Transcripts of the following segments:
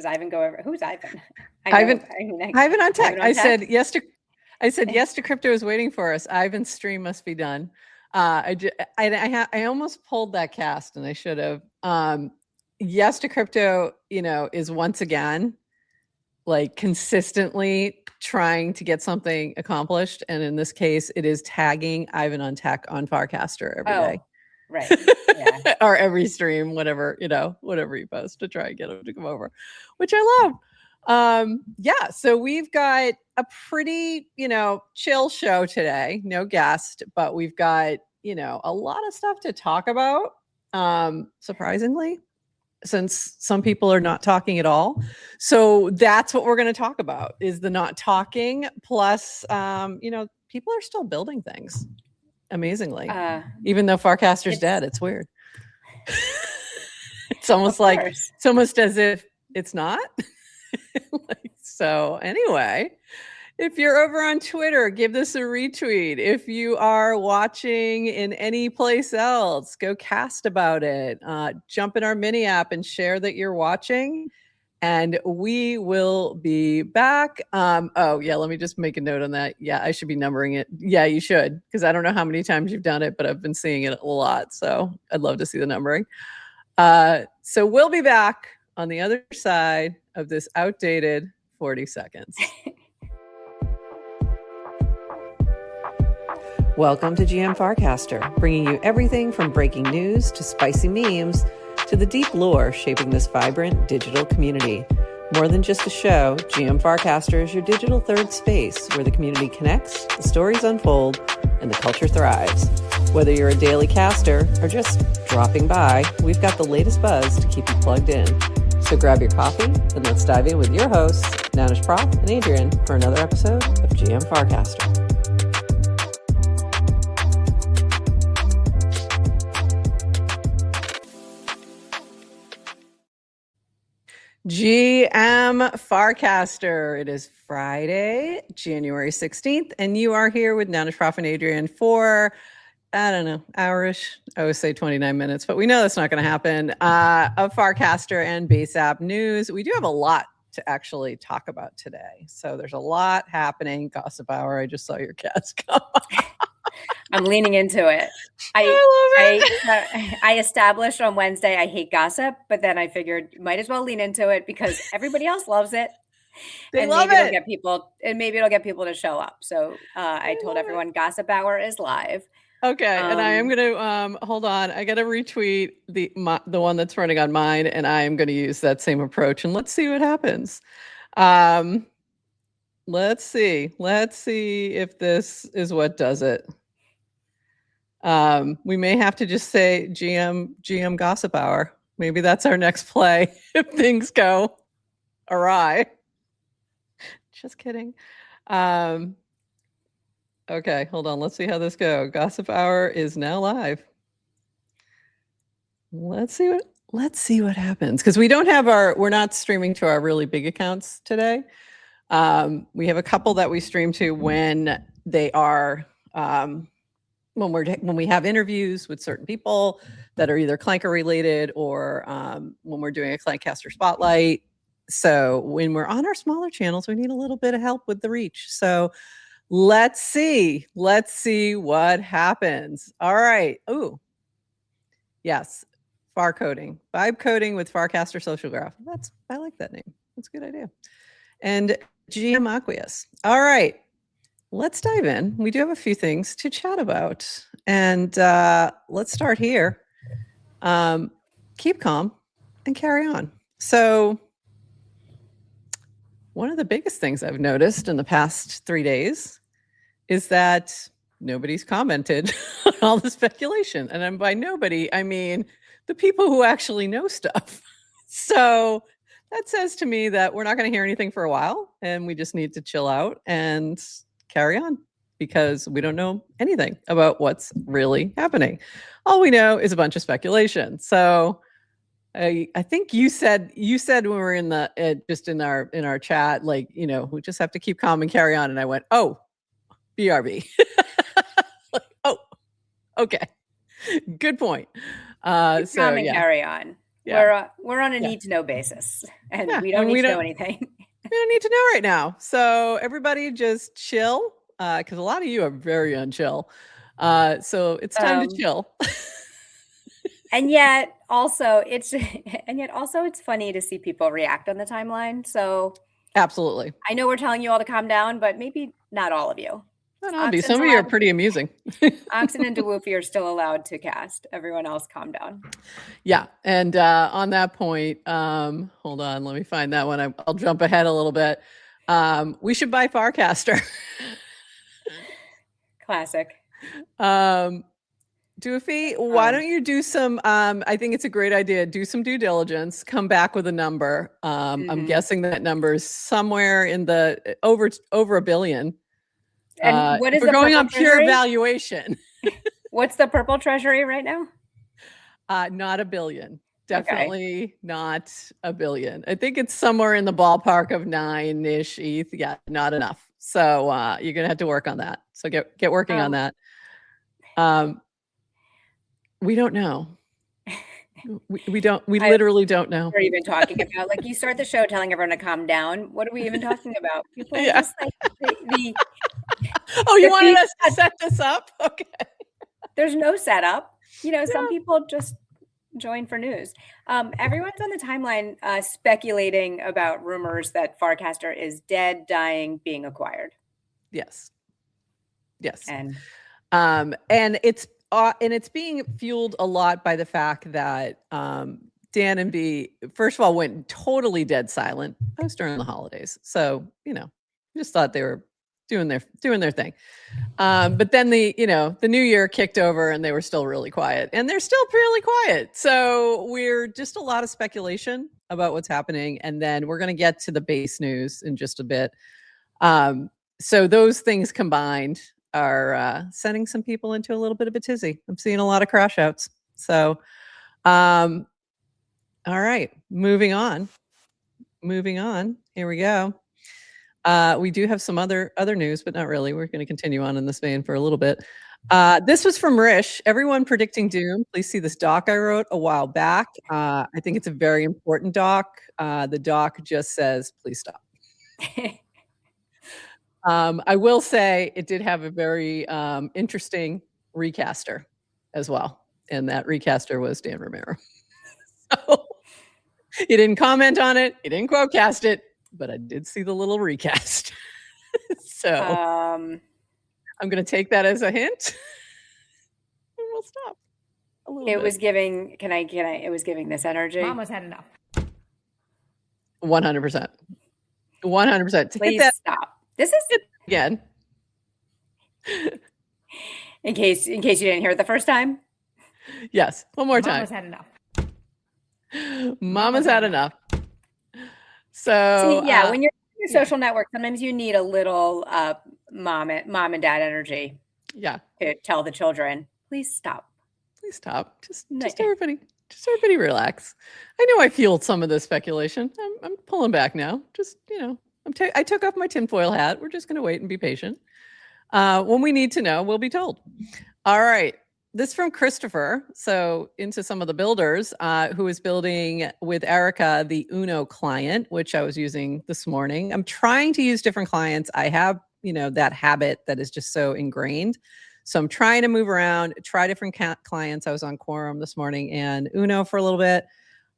Does Ivan go over? Who's Ivan? Ivan on tech. I said yes to crypto is waiting for us. Ivan's stream must be done. I almost pulled that cast, and I should have. Yes to crypto, is once again like consistently trying to get something accomplished, and in this case, it is tagging Ivan on tech on Farcaster every day. Right. Yeah. Or every stream, whatever you post to try and get him to come over, which I love. So we've got a pretty, chill show today. No guest, but we've got, a lot of stuff to talk about. Surprisingly, since some people are not talking at all. So that's what we're going to talk about, is the not talking. Plus, people are still building things. Amazingly, even though Farcaster's dead, it's weird. It's almost it's almost as if it's not. So anyway, if you're over on Twitter, give this a retweet. If you are watching in any place else, go cast about it. Jump in our mini app and share that you're watching. And we will be back. Let me just make a note on that. Yeah, I should be numbering it. Yeah, you should, because I don't know how many times you've done it, but I've been seeing it a lot. So I'd love to see the numbering. So we'll be back on the other side of this outdated 40 seconds. Welcome to GM Farcaster, bringing you everything from breaking news to spicy memes to the deep lore shaping this vibrant digital community. More than just a show, GM Farcaster is your digital third space where the community connects, the stories unfold, and the culture thrives. Whether you're a daily caster or just dropping by, we've got the latest buzz to keep you plugged in. So grab your coffee and let's dive in with your hosts, Nanish Prof and Adrian, for another episode of GM Farcaster. GM Farcaster. It is Friday, January 16th, and you are here with Nanish Prof and Adrian for, hourish. I always say 29 minutes, but we know that's not going to happen. Of Farcaster and Base App news. We do have a lot to actually talk about today. So there's a lot happening. Gossip Hour, I just saw your cast come. I'm leaning into it. I established on Wednesday I hate gossip, but then I figured might as well lean into it because everybody else loves it. Maybe it'll get people to show up. So I told everyone Gossip Hour is live. Okay, and I am going to hold on. I got to retweet the one that's running on mine, and I am going to use that same approach, and let's see what happens. Let's see if this is what does it. We may have to just say GM Gossip Hour. Maybe that's our next play if things go awry. Just kidding. Okay, hold on. Let's see how this goes. Gossip Hour is now live. Let's see what happens, because we're not streaming to our really big accounts today. We have a couple that we stream to when they are when we have interviews with certain people that are either Clanker related or when we're doing a Clankcaster spotlight. So when we're on our smaller channels, we need a little bit of help with the reach. So let's see what happens. All right. Ooh, yes. Far coding, vibe coding with Farcaster Social Graph. I like that name. That's a good idea. And GM Aqueous. All right. Let's dive in. We do have a few things to chat about. And let's start here. Keep calm and carry on. So one of the biggest things I've noticed in the past 3 days is that nobody's commented on all the speculation. And by nobody, I mean the people who actually know stuff. So that says to me that we're not going to hear anything for a while, and we just need to chill out and carry on, because we don't know anything about what's really happening. All we know is a bunch of speculation. So I think you said when we were in our chat, like, we just have to keep calm and carry on. And I went, oh, BRB. Like, oh, okay. Good point. Calm and carry on. Yeah. We're on a Yeah. need to know basis, and Yeah. we don't And need we to know don't anything. we don't need to know right now. So everybody just chill. Because a lot of you are very unchill. So it's time to Um, chill. and yet also it's it's funny to see people react on the timeline. So Absolutely. I know we're telling you all to calm down, but maybe not all of you. Not all be. Oxen's Some of you are allowed. pretty amusing. Oxen and Dewoofi are still allowed to cast. Everyone else, calm down. Yeah. And on that point, hold on, let me find that one. I'll jump ahead a little bit. We should buy Farcaster. Classic. Doofy, why don't you do some I think it's a great idea. Do some due diligence, come back with a number. I'm guessing that number is somewhere in the over $1 billion. And what If is we're the going purple on pure treasury? valuation. What's the purple treasury right now? Not $1 billion. Okay. Definitely not $1 billion. I think it's somewhere in the ballpark of 9-ish ETH. Yeah, not enough. So you're gonna have to work on that. So get working on that. We don't know. We literally don't know. What are you even talking about? Like, you start the show telling everyone to calm down. What are we even talking about? People are Yeah. just like the Oh, you the wanted feed- us to set this up? Okay. There's no setup. Some people just join for news. Everyone's on the timeline speculating about rumors that Farcaster is dead, dying, being acquired. Yes. Yes. And it's being fueled a lot by the fact that Dan and B, first of all, went totally dead silent post during the holidays. So, just thought they were doing their thing. But then the new year kicked over and they were still really quiet, and they're still really quiet. So we're just a lot of speculation about what's happening. And then we're going to get to the base news in just a bit. So those things combined are sending some people into a little bit of a tizzy. I'm seeing a lot of crash outs. So, all right, moving on. Here we go. We do have some other news, but not really. We're going to continue on in this vein for a little bit. This was from Rish. Everyone predicting doom. Please see this doc I wrote a while back. I think it's a very important doc. The doc just says, please stop. I will say it did have a very interesting recaster as well. And that recaster was Dan Romero. So he didn't comment on it. He didn't quote cast it, but I did see the little recast. So I'm going to take that as a hint. And we'll stop. It was giving, it was giving this energy. Mama's had enough. 100%. 100%. Please stop. This is again. In case you didn't hear it the first time. Yes. One more time. Mama's had enough. Mama's had enough. So see, yeah, when you're in your social network, sometimes you need a little mom and dad energy. Yeah. To tell the children, please stop. Please stop. Just everybody relax. I know I fueled some of this speculation. I'm pulling back now. Just, I took off my tinfoil hat. We're just going to wait and be patient. When we need to know, we'll be told. All right. This from Christopher. So into some of the builders who is building with Erica, the Uno client, which I was using this morning. I'm trying to use different clients. I have, that habit that is just so ingrained. So I'm trying to move around, try different clients. I was on Quorum this morning and Uno for a little bit.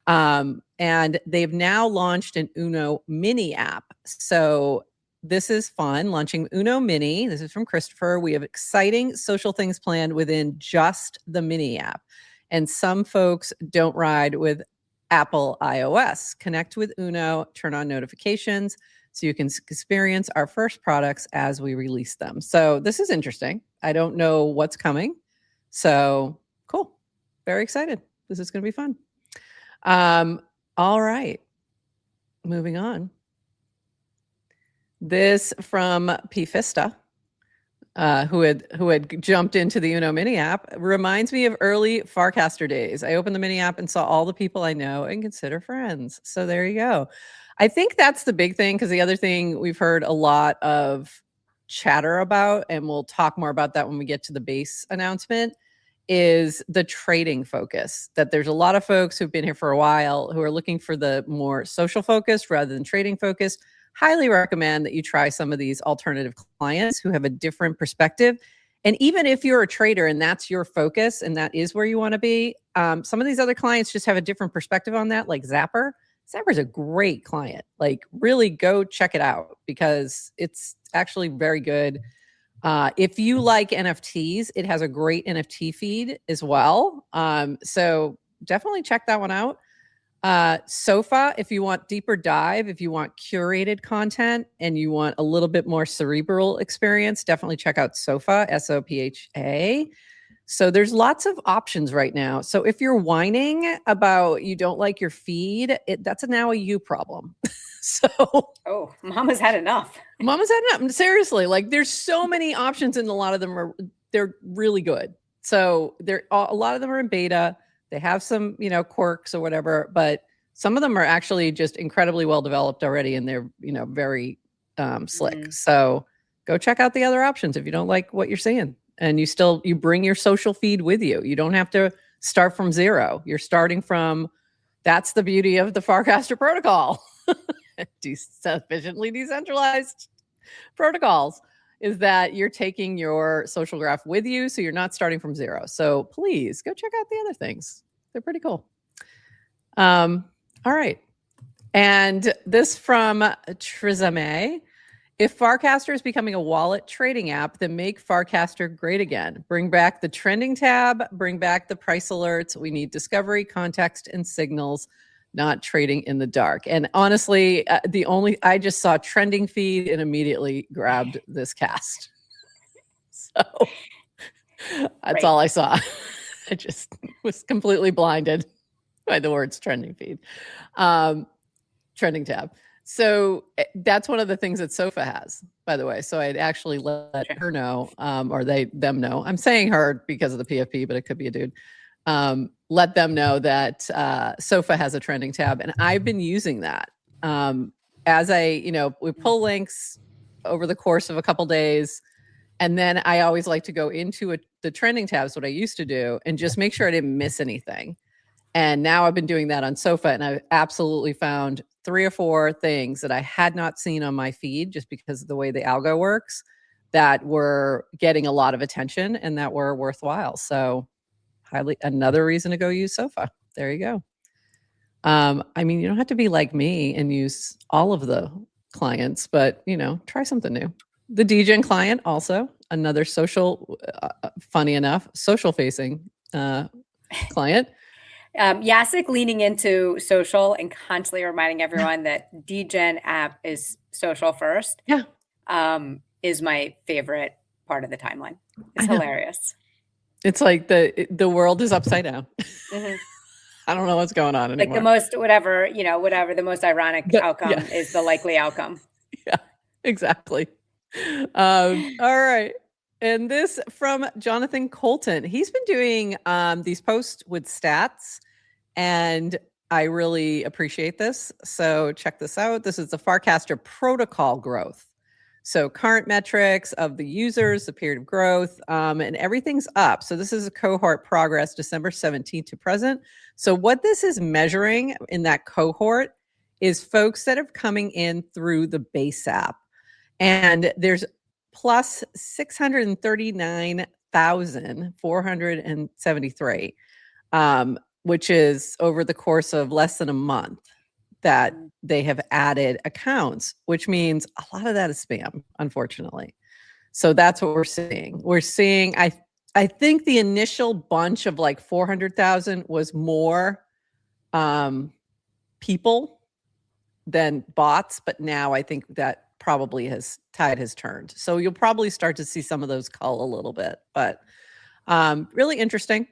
And they've now launched an Uno mini app. So this is fun, launching Uno Mini. This is from Christopher. We have exciting social things planned within just the mini app. And some folks don't ride with Apple iOS. Connect with Uno, turn on notifications so you can experience our first products as we release them. So this is interesting. I don't know what's coming. So cool. Very excited. This is going to be fun. All right. Moving on. This from P. Fista, who had jumped into the Uno mini app, reminds me of early Farcaster days. I opened the mini app and saw all the people I know and consider friends. So there you go. I think that's the big thing, because the other thing we've heard a lot of chatter about, and we'll talk more about that when we get to the base announcement, is the trading focus, that there's a lot of folks who've been here for a while who are looking for the more social focus rather than trading focus. Highly recommend that you try some of these alternative clients who have a different perspective. And even if you're a trader and that's your focus and that is where you want to be, some of these other clients just have a different perspective on that, like Zapper. Zapper's a great client. Like, really go check it out because it's actually very good. If you like NFTs, it has a great NFT feed as well. So definitely check that one out. Sofa, if you want deeper dive, if you want curated content and you want a little bit more cerebral experience, definitely check out Sofa, SOPHA. So there's lots of options right now. So if you're whining about you don't like your feed, that's now a you problem. So Mama's had enough. Mama's had enough. Seriously, like, there's so many options and a lot of them they're really good. So a lot of them are in beta. They have some, quirks or whatever, but some of them are actually just incredibly well developed already, and they're, very slick. So go check out the other options if you don't like what you're seeing, and you bring your social feed with you. You don't have to start from zero. You're starting from. That's the beauty of the Farcaster protocol. Sufficiently decentralized protocols is that you're taking your social graph with you, so you're not starting from zero. So please go check out the other things. They're pretty cool. All right. And this from Trizame. If Farcaster is becoming a wallet trading app, then make Farcaster great again. Bring back the trending tab, bring back the price alerts. We need discovery, context, and signals, not trading in the dark. And honestly, I just saw trending feed and immediately grabbed this cast. So that's all I saw. I just was completely blinded by the words trending feed, trending tab. So that's one of the things that Sofa has, by the way. So I'd actually let her know, or them know. I'm saying her because of the PFP, but it could be a dude. Let them know that Sofa has a trending tab, and I've been using that as we pull links over the course of a couple days, and then I always like to go into the trending tabs, what I used to do, and just make sure I didn't miss anything. And now I've been doing that on Sofa, and I've absolutely found 3 or 4 things that I had not seen on my feed just because of the way the algo works that were getting a lot of attention and that were worthwhile. So another reason to go use Sofa. There you go. You don't have to be like me and use all of the clients, but try something new. The DGen client, also another social, funny enough, social facing client. Yasik leaning into social and constantly reminding everyone that DGen app is social first. Yeah. Is my favorite part of the timeline. It's hilarious. It's like the world is upside down. Mm-hmm. I don't know what's going on anymore. Like the most, whatever the most ironic outcome is the likely outcome. Yeah, exactly. All right. And this from Jonathan Colton. He's been doing these posts with stats, and I really appreciate this. So check this out. This is the Farcaster protocol growth. So current metrics of the users, the period of growth, and everything's up. So this is a cohort progress, December 17th to present. So what this is measuring in that cohort is folks that are coming in through the base app. And there's plus 639,473, which is over the course of less than a month that they have added accounts, which means a lot of that is spam, unfortunately. So that's what we're seeing. We're seeing, I think the initial bunch of like 400,000 was more people than bots, but now I think that probably tide has turned. So you'll probably start to see some of those cull a little bit, but really interesting,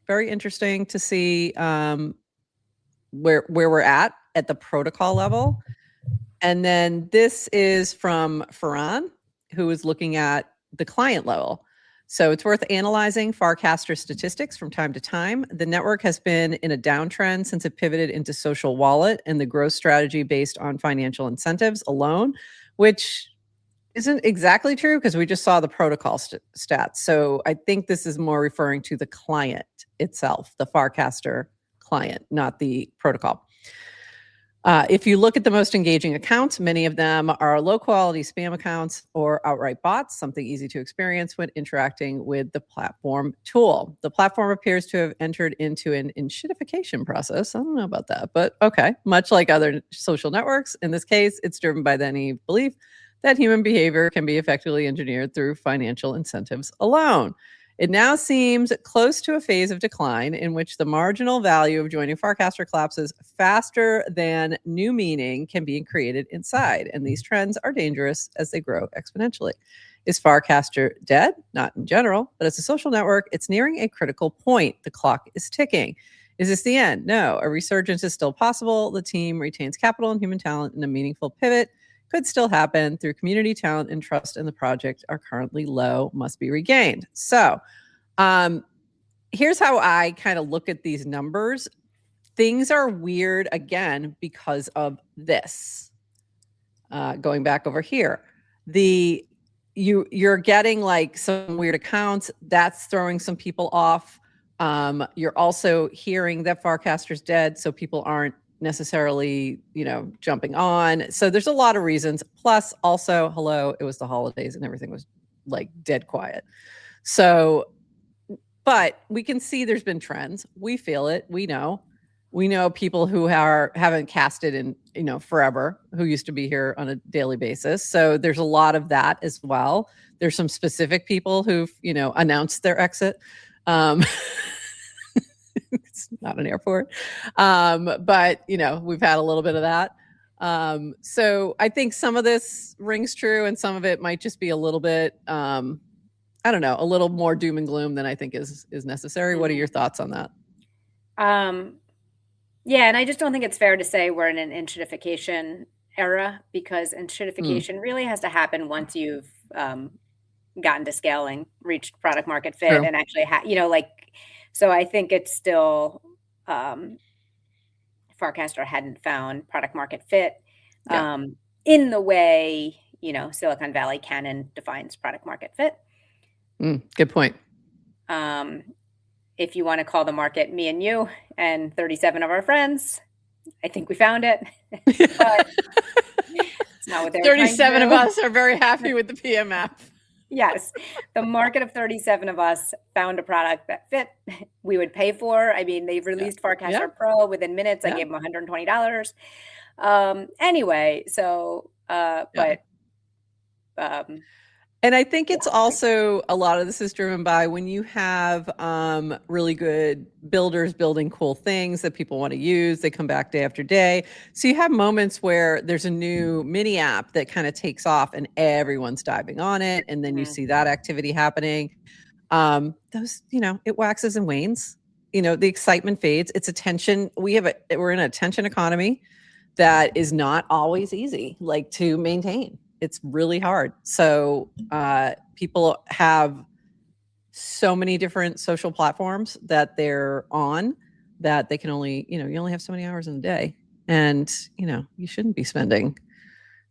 very interesting to see where we're at the protocol level. And then this is from Farhan, who is looking at the client level. So it's worth analyzing Farcaster statistics from time to time. The network has been in a downtrend since it pivoted into social wallet and the growth strategy based on financial incentives alone, which isn't exactly true because we just saw the protocol stats. So I think this is more referring to the client itself, the Farcaster client, not the protocol. If you look at the most engaging accounts, many of them are low quality spam accounts or outright bots, something easy to experience when interacting with the platform tool. The platform appears to have entered into an enshittification process. I don't know about that, but okay. Much like other social networks, in this case, it's driven by the naive belief that human behavior can be effectively engineered through financial incentives alone. It now seems close to a phase of decline in which the marginal value of joining Farcaster collapses faster than new meaning can be created inside. And these trends are dangerous as they grow exponentially. Is Farcaster dead? Not in general, but as a social network, it's nearing a critical point. The clock is ticking. Is this the end? No, a resurgence is still possible. The team retains capital and human talent, and a meaningful pivot could still happen through community talent and trust in the project are currently low, must be regained. So here's how I kind of look at these numbers. Things are weird again because of this. Going back over here, you're getting like some weird accounts that's throwing some people off. You're also hearing that Farcaster's dead, so people aren't necessarily, jumping on. So there's a lot of reasons. Plus, also, hello, it was the holidays and everything was like dead quiet. So, but we can see there's been trends. We feel it. We know people who haven't casted in, forever, who used to be here on a daily basis. So there's a lot of that as well. There's some specific people who've, announced their exit. It's not an airport. But we've had a little bit of that. So I think some of this rings true and some of it might just be a little bit, I don't know, a little more doom and gloom than I think is necessary. What are your thoughts on that? Yeah, and I just don't think it's fair to say we're in an enshittification era because enshittification really has to happen once you've gotten to scaling, reached product market fit, True. and actually, so I think it's still Farcaster hadn't found product market fit in the way, Silicon Valley canon defines product market fit. Good point. If you want to call the market me and you and 37 of our friends, I think we found it. But it's not what they're 37 of us are very happy with the PMF. Yes. The market of 37 of us found a product that fit, we would pay for. I mean, they've released Farcaster Pro within minutes. I gave them $120. Anyway, so, but and I think it's also a lot of this is driven by when you have really good builders building cool things that people want to use. They come back day after day. So you have moments where there's a new mini app that kind of takes off and everyone's diving on it. And then you see that activity happening. Those, it waxes and wanes. The excitement fades. It's attention. We're in an attention economy that is not always easy, to maintain. It's really hard. So people have so many different social platforms that they're on that they can only, you only have so many hours in a day. And, you shouldn't be spending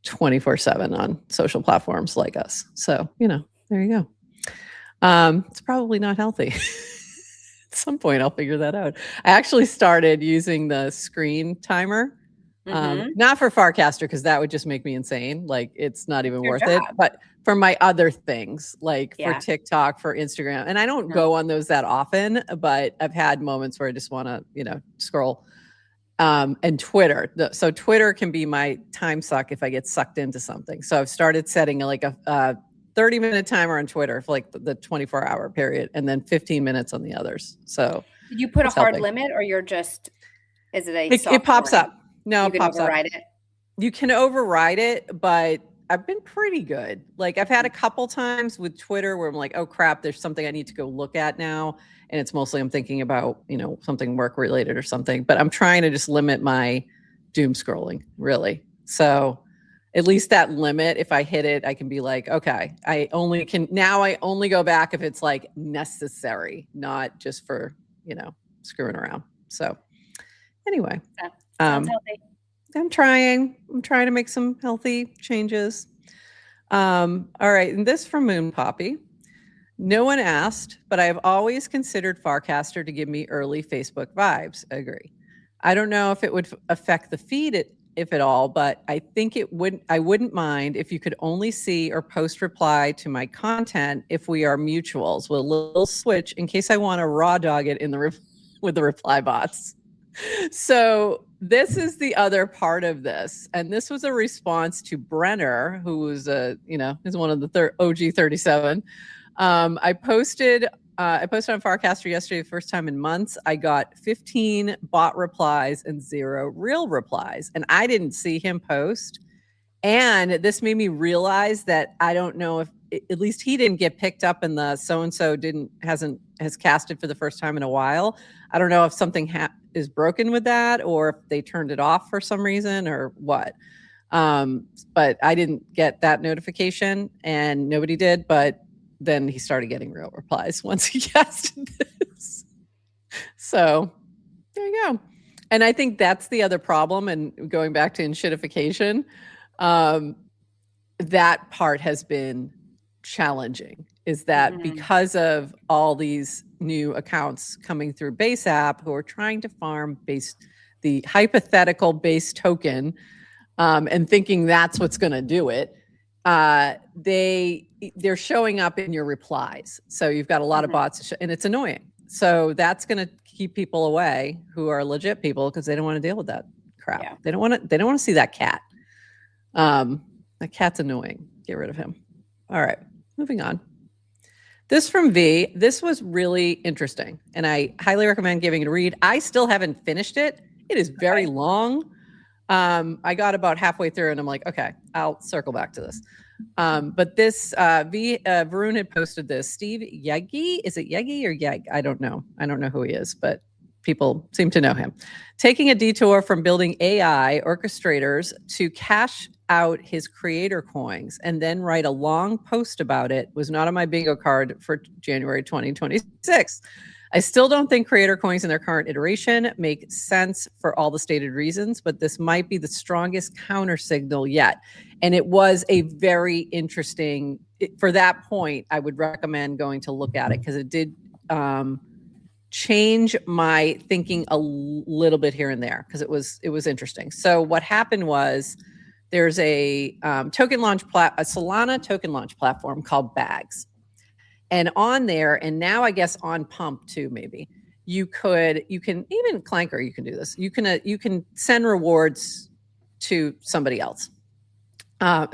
24/7 on social platforms like us. So, there you go. It's probably not healthy. At some point, I'll figure that out. I actually started using the screen timer. Not for Farcaster because that would just make me insane. It's not even worth it. But for my other things, for TikTok, for Instagram, and I don't go on those that often, but I've had moments where I just want to, scroll. And Twitter. So Twitter can be my time suck if I get sucked into something. So I've started setting a 30-minute timer on Twitter for the 24-hour period, and then 15 minutes on the others. So did you put a hard limit, or you're just? Is it a? It pops up. No, you can override it. You can override it, but I've been pretty good. I've had a couple times with Twitter where I'm like, oh crap, there's something I need to go look at now. And it's mostly I'm thinking about, something work related or something, but I'm trying to just limit my doom scrolling, really. So at least that limit, if I hit it, I can be like, okay, I only go back if it's necessary, not just for, screwing around. So anyway. Sounds healthy. I'm trying to make some healthy changes. All right, and this from Moon Poppy. No one asked, but I have always considered Farcaster to give me early Facebook vibes. Agree. I don't know if it would affect the feed, if at all, but I think it would. I wouldn't mind if you could only see or post reply to my content if we are mutuals with a little switch in case I want to raw dog it in the with the reply bots. So this is the other part of this, and this was a response to Brenner, who was is one of the OG 37. I posted on Farcaster yesterday, the first time in months. I got 15 bot replies and 0 real replies, and I didn't see him post. And this made me realize that I don't know if, at least he didn't get picked up in the so-and-so has casted for the first time in a while. I don't know if something is broken with that, or if they turned it off for some reason or what. But I didn't get that notification, and nobody did. But then he started getting real replies once he casted this. So there you go. And I think that's the other problem. And going back to enshittification, that part has been challenging, is that because of all these new accounts coming through Base App who are trying to farm the hypothetical base token, and thinking that's what's going to do it, they're showing up in your replies. So you've got a lot of bots, and it's annoying. So that's going to keep people away who are legit people, because they don't want to deal with that crap. Yeah. They don't want to see that cat. That cat's annoying. Get rid of him. All right, moving on. This from V. This was really interesting, and I highly recommend giving it a read. I still haven't finished it. It is very long. I got about halfway through, and I'm like, okay, I'll circle back to this. But this Varun had posted this. Steve Yegi, is it Yegi or Yeg? I don't know. I don't know who he is, but people seem to know him. Taking a detour from building AI orchestrators to cash out his creator coins and then write a long post about it was not on my bingo card for January 2026. I still don't think creator coins in their current iteration make sense for all the stated reasons, but this might be the strongest counter signal yet. And it was a very interesting, for that point, I would recommend going to look at it, because it did change my thinking a little bit here and there, because it was interesting. So what happened was, there's a Solana token launch platform called Bags. And on there, and now I guess on Pump too, maybe you can, even Clanker, you can do this. You can send rewards to somebody else.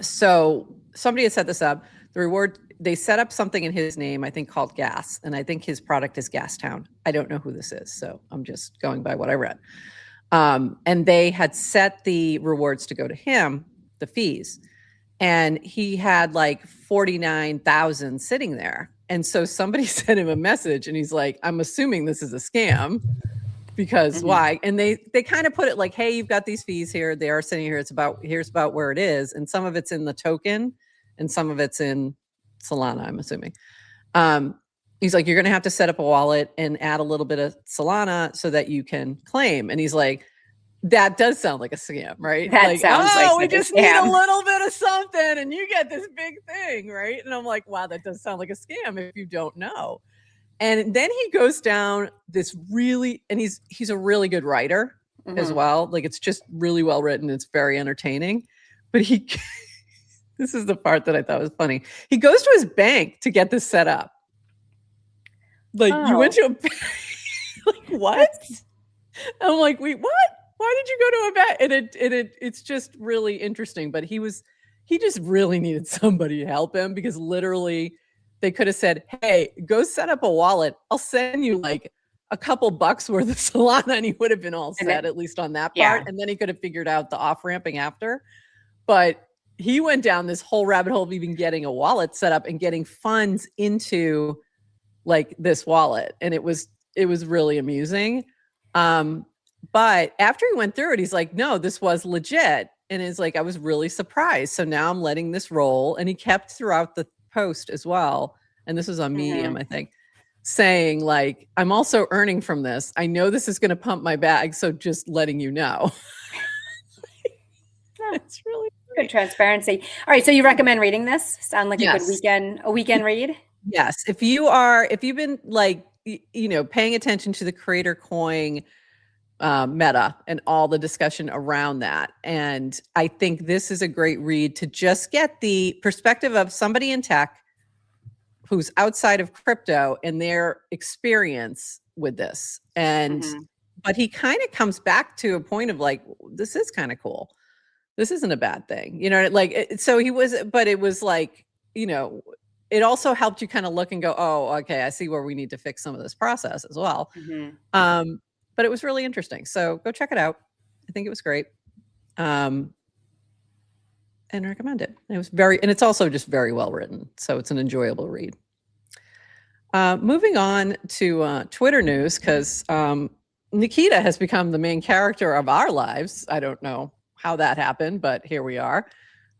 So somebody has set this up. The reward, they set up something in his name, I think called Gas, and I think his product is Gastown. I don't know who this is, so I'm just going by what I read. And they had set the rewards to go to him, the fees, and he had like 49,000 sitting there. And so somebody sent him a message, and he's like, I'm assuming this is a scam, because why? And they kind of put it like, hey, you've got these fees here. They are sitting here. Here's about where it is. And some of it's in the token and some of it's in Solana, I'm assuming. He's like, you're going to have to set up a wallet and add a little bit of Solana so that you can claim. And he's like, that does sound like a scam, right? That like, sounds like we just need a little bit of something and you get this big thing, right? And I'm like, wow, that does sound like a scam if you don't know. And then he goes down this really, and he's a really good writer as well. Like, it's just really well written. It's very entertaining. But this is the part that I thought was funny. He goes to his bank to get this set up. Like, you went to a bank? Like, what? I'm like, wait, what? Why did you go to a bank? And it's just really interesting. But he just really needed somebody to help him, because literally they could have said, hey, go set up a wallet. I'll send you like a couple bucks worth of Solana, and he would have been all set, at least on that part. Yeah. And then he could have figured out the off-ramping after. But he went down this whole rabbit hole of even getting a wallet set up and getting funds into like this wallet. And it was really amusing. But after he went through it, he's like, no, this was legit. And it's like, I was really surprised. So now I'm letting this roll. And he kept throughout the post as well. And this was on Medium, I think, saying like, I'm also earning from this. I know this is going to pump my bag. So just letting you know. It's really great. transparency. All right, so you recommend reading this? Sound like a good Yes. weekend read? Yes. If you've been like, paying attention to the creator coin meta and all the discussion around that. And I think this is a great read to just get the perspective of somebody in tech who's outside of crypto and their experience with this. And, but he kind of comes back to a point of like, this is kind of cool. This isn't a bad thing, so but it was like, it also helped you kind of look and go, oh, okay, I see where we need to fix some of this process as well. But it was really interesting. So go check it out. I think it was great. And recommend it. And it's also just very well written. So it's an enjoyable read. Moving on to Twitter news, because Nikita has become the main character of our lives. I don't know how that happened, but here we are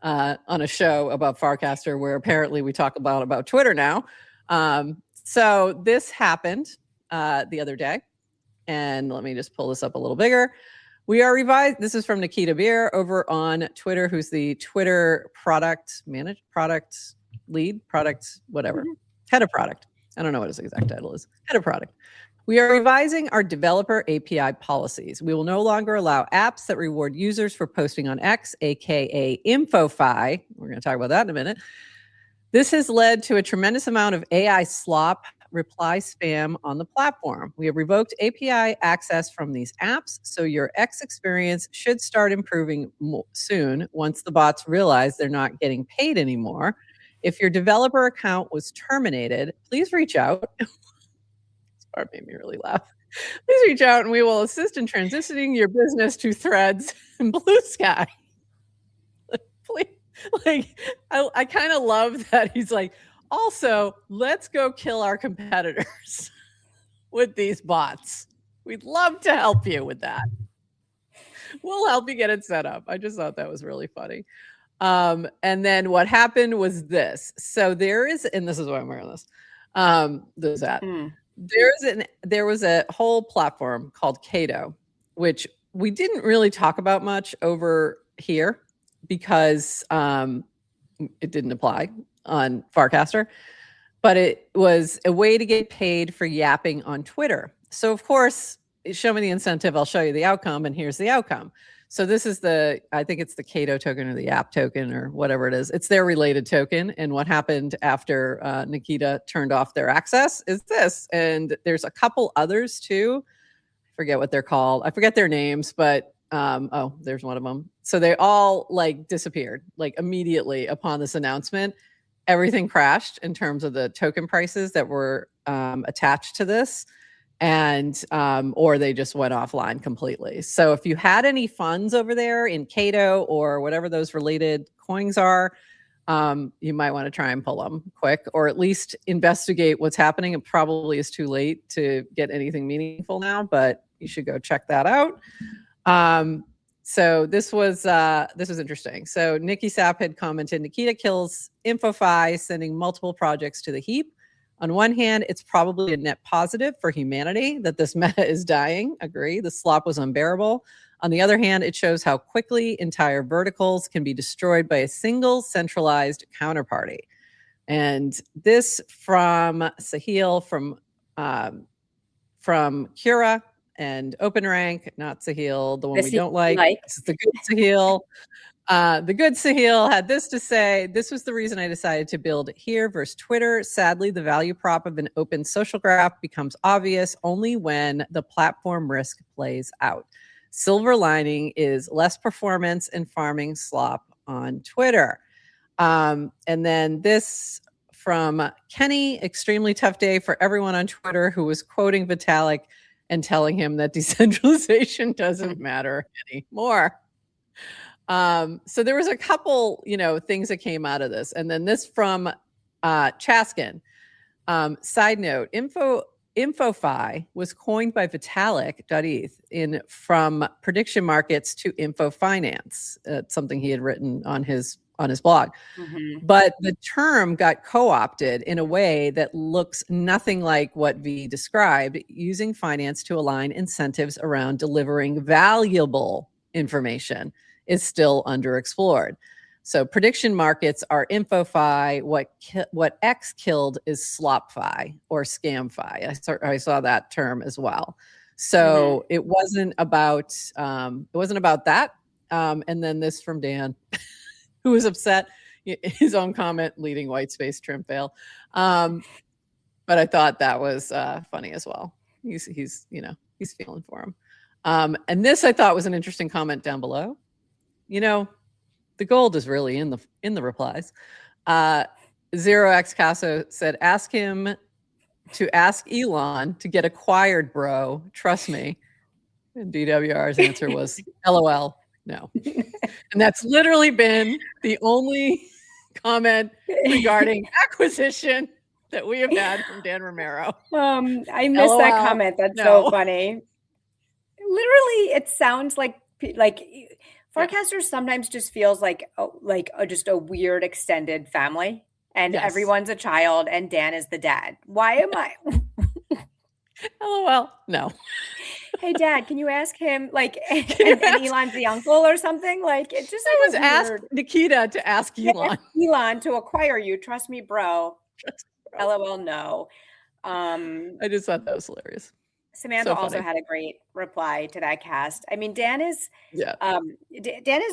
on a show about Farcaster where apparently we talk about Twitter now. So this happened the other day. And let me just pull this up a little bigger. We are revised. This is from Nikita Beer over on Twitter, who's the Twitter product lead, head of product. I don't know what his exact title is. Head of product. We are revising our developer API policies. We will no longer allow apps that reward users for posting on X, aka InfoFi. We're going to talk about that in a minute. This has led to a tremendous amount of AI slop, reply spam on the platform. We have revoked API access from these apps, so your X experience should start improving soon once the bots realize they're not getting paid anymore. If your developer account was terminated, please reach out. This part made me really laugh. Please reach out and we will assist in transitioning your business to Threads and Blue Sky. Please. I kind of love that he's like, also, let's go kill our competitors with these bots. We'd love to help you with that. We'll help you get it set up. I just thought that was really funny. And then what happened was this. So there is, and this is why I'm wearing this. There's that. There was a whole platform called Cato, which we didn't really talk about much over here because it didn't apply on Farcaster, but it was a way to get paid for yapping on Twitter. So of course, show me the incentive, I'll show you the outcome, and here's the outcome. So this is I think it's the Cato token or the app token or whatever it is. It's their related token. And what happened after Nikita turned off their access is this. And there's a couple others too. I forget what they're called. I forget their names, but there's one of them. So they all disappeared immediately upon this announcement. Everything crashed in terms of the token prices that were attached to this, and or they just went offline completely. So if you had any funds over there in Cato or whatever those related coins are, you might want to try and pull them quick, or at least investigate what's happening. It probably is too late to get anything meaningful now, but you should go check that out. So this was interesting. So Nikki Sapp had commented, Nikita kills InfoFi, sending multiple projects to the heap. On one hand, it's probably a net positive for humanity that this meta is dying. Agree. The slop was unbearable. On the other hand, it shows how quickly entire verticals can be destroyed by a single centralized counterparty. And this from Sahil from Curate and OpenRank, not Sahil, the one we don't like. This is the good Sahil. The good Sahil had this to say: this was the reason I decided to build here versus Twitter. Sadly, the value prop of an open social graph becomes obvious only when the platform risk plays out. Silver lining is less performance and farming slop on Twitter. And then this from Kenny: extremely tough day for everyone on Twitter who was quoting Vitalik and telling him that decentralization doesn't matter anymore. So there was a couple, things that came out of this. And then this from Chaskin. Side note, InfoFi was coined by Vitalik.eth from prediction markets to info finance. Something he had written on his blog. But the term got co-opted in a way that looks nothing like what V described, using finance to align incentives around delivering valuable information is still underexplored. So prediction markets are InfoFi. What X killed is SlopFi or ScamFi. I saw that term as well. So it wasn't about that. And then this from Dan, who was upset. His own comment, leading white space trim fail. But I thought that was funny as well. He's feeling for him. And this I thought was an interesting comment down below. The gold is really in the replies. 0x Casso said, ask him to ask Elon to get acquired, bro. Trust me. And DWR's answer was, LOL, no. And that's literally been the only comment regarding acquisition that we have had from Dan Romero. I missed that comment. That's so funny. Literally, it sounds like Farcaster sometimes just feels like just a weird extended family, and everyone's a child, and Dan is the dad. Why am I? LOL, no. Hey, Dad, can you ask him and Elon's the uncle or something? It just was ask Nikita to ask Elon. Elon to acquire you. Trust me, bro. LOL, no. I just thought that was hilarious. Samantha also had a great reply to that cast. I mean, Dan is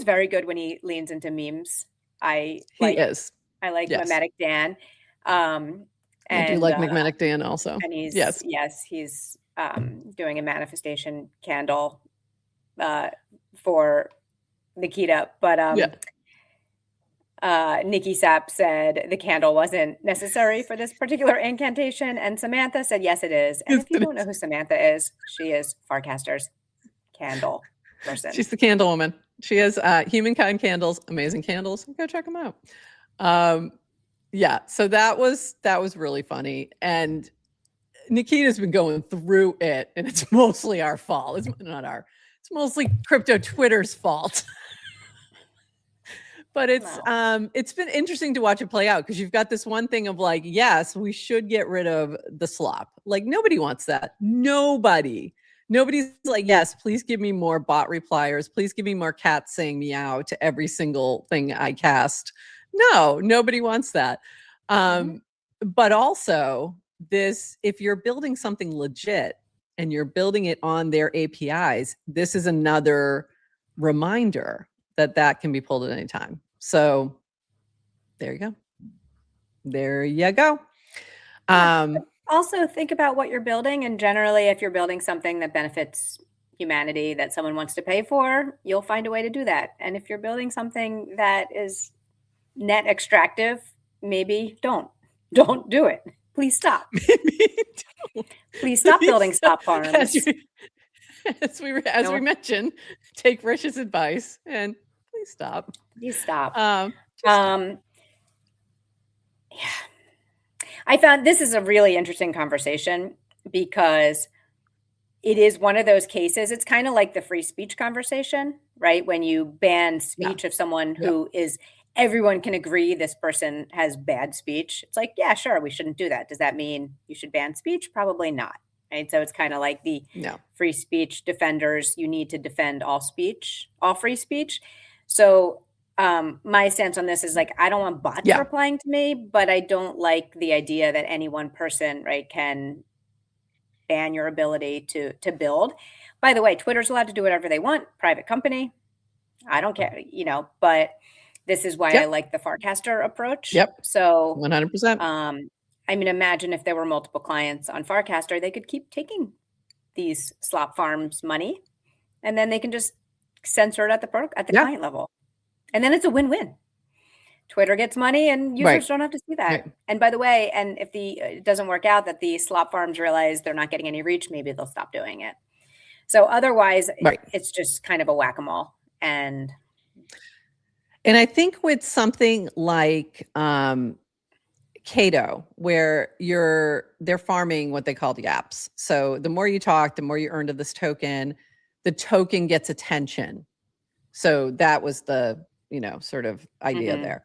very good when he leans into memes. I like Memetic Dan. I do like Memetic Dan also. And he's he's doing a manifestation candle for Nikita, but Nikki Sapp said the candle wasn't necessary for this particular incantation, and Samantha said yes it is. And if you don't know who Samantha is, she is Farcaster's candle person. She's the candle woman. She has Humankind candles, amazing candles. Go check them out. So that was really funny, and Nikita's been going through it, and it's mostly our fault. It's mostly crypto Twitter's fault. But it's been interesting to watch it play out, because you've got this one thing of yes, we should get rid of the slop. Nobody wants that. Nobody's yes, please give me more bot repliers. Please give me more cats saying meow to every single thing I cast. No, nobody wants that. But also if you're building something legit and you're building it on their APIs, this is another reminder that can be pulled at any time. So there you go. Also think about what you're building, and generally if you're building something that benefits humanity that someone wants to pay for, you'll find a way to do that. And if you're building something that is net extractive, maybe don't do it. Please stop. Please stop building stop farms. As we mentioned, take Rich's advice and please stop. Please stop. I found this is a really interesting conversation, because it is one of those cases. It's kind of like the free speech conversation, right? When you ban speech of someone who is, everyone can agree this person has bad speech. It's yeah, sure, we shouldn't do that. Does that mean you should ban speech? Probably not. Right. So it's kind of like the free speech defenders. You need to defend all speech, all free speech. So my stance on this is I don't want bots replying to me, but I don't like the idea that any one person, can ban your ability to build. By the way, Twitter's allowed to do whatever they want. Private company. I don't care, but this is why I like the Farcaster approach. So 100%. I mean, imagine if there were multiple clients on Farcaster, they could keep taking these slop farms money, and then they can just censor it at the client level. And then it's a win-win. Twitter gets money and users don't have to see that. Right. And by the way, and if it doesn't work out that the slop farms realize they're not getting any reach, maybe they'll stop doing it. So otherwise, it's just kind of a whack-a-mole. And I think with something like Cato, where they're farming what they call the apps. So the more you talk, the more you earn to this token, the token gets attention. So that was the, sort of idea there.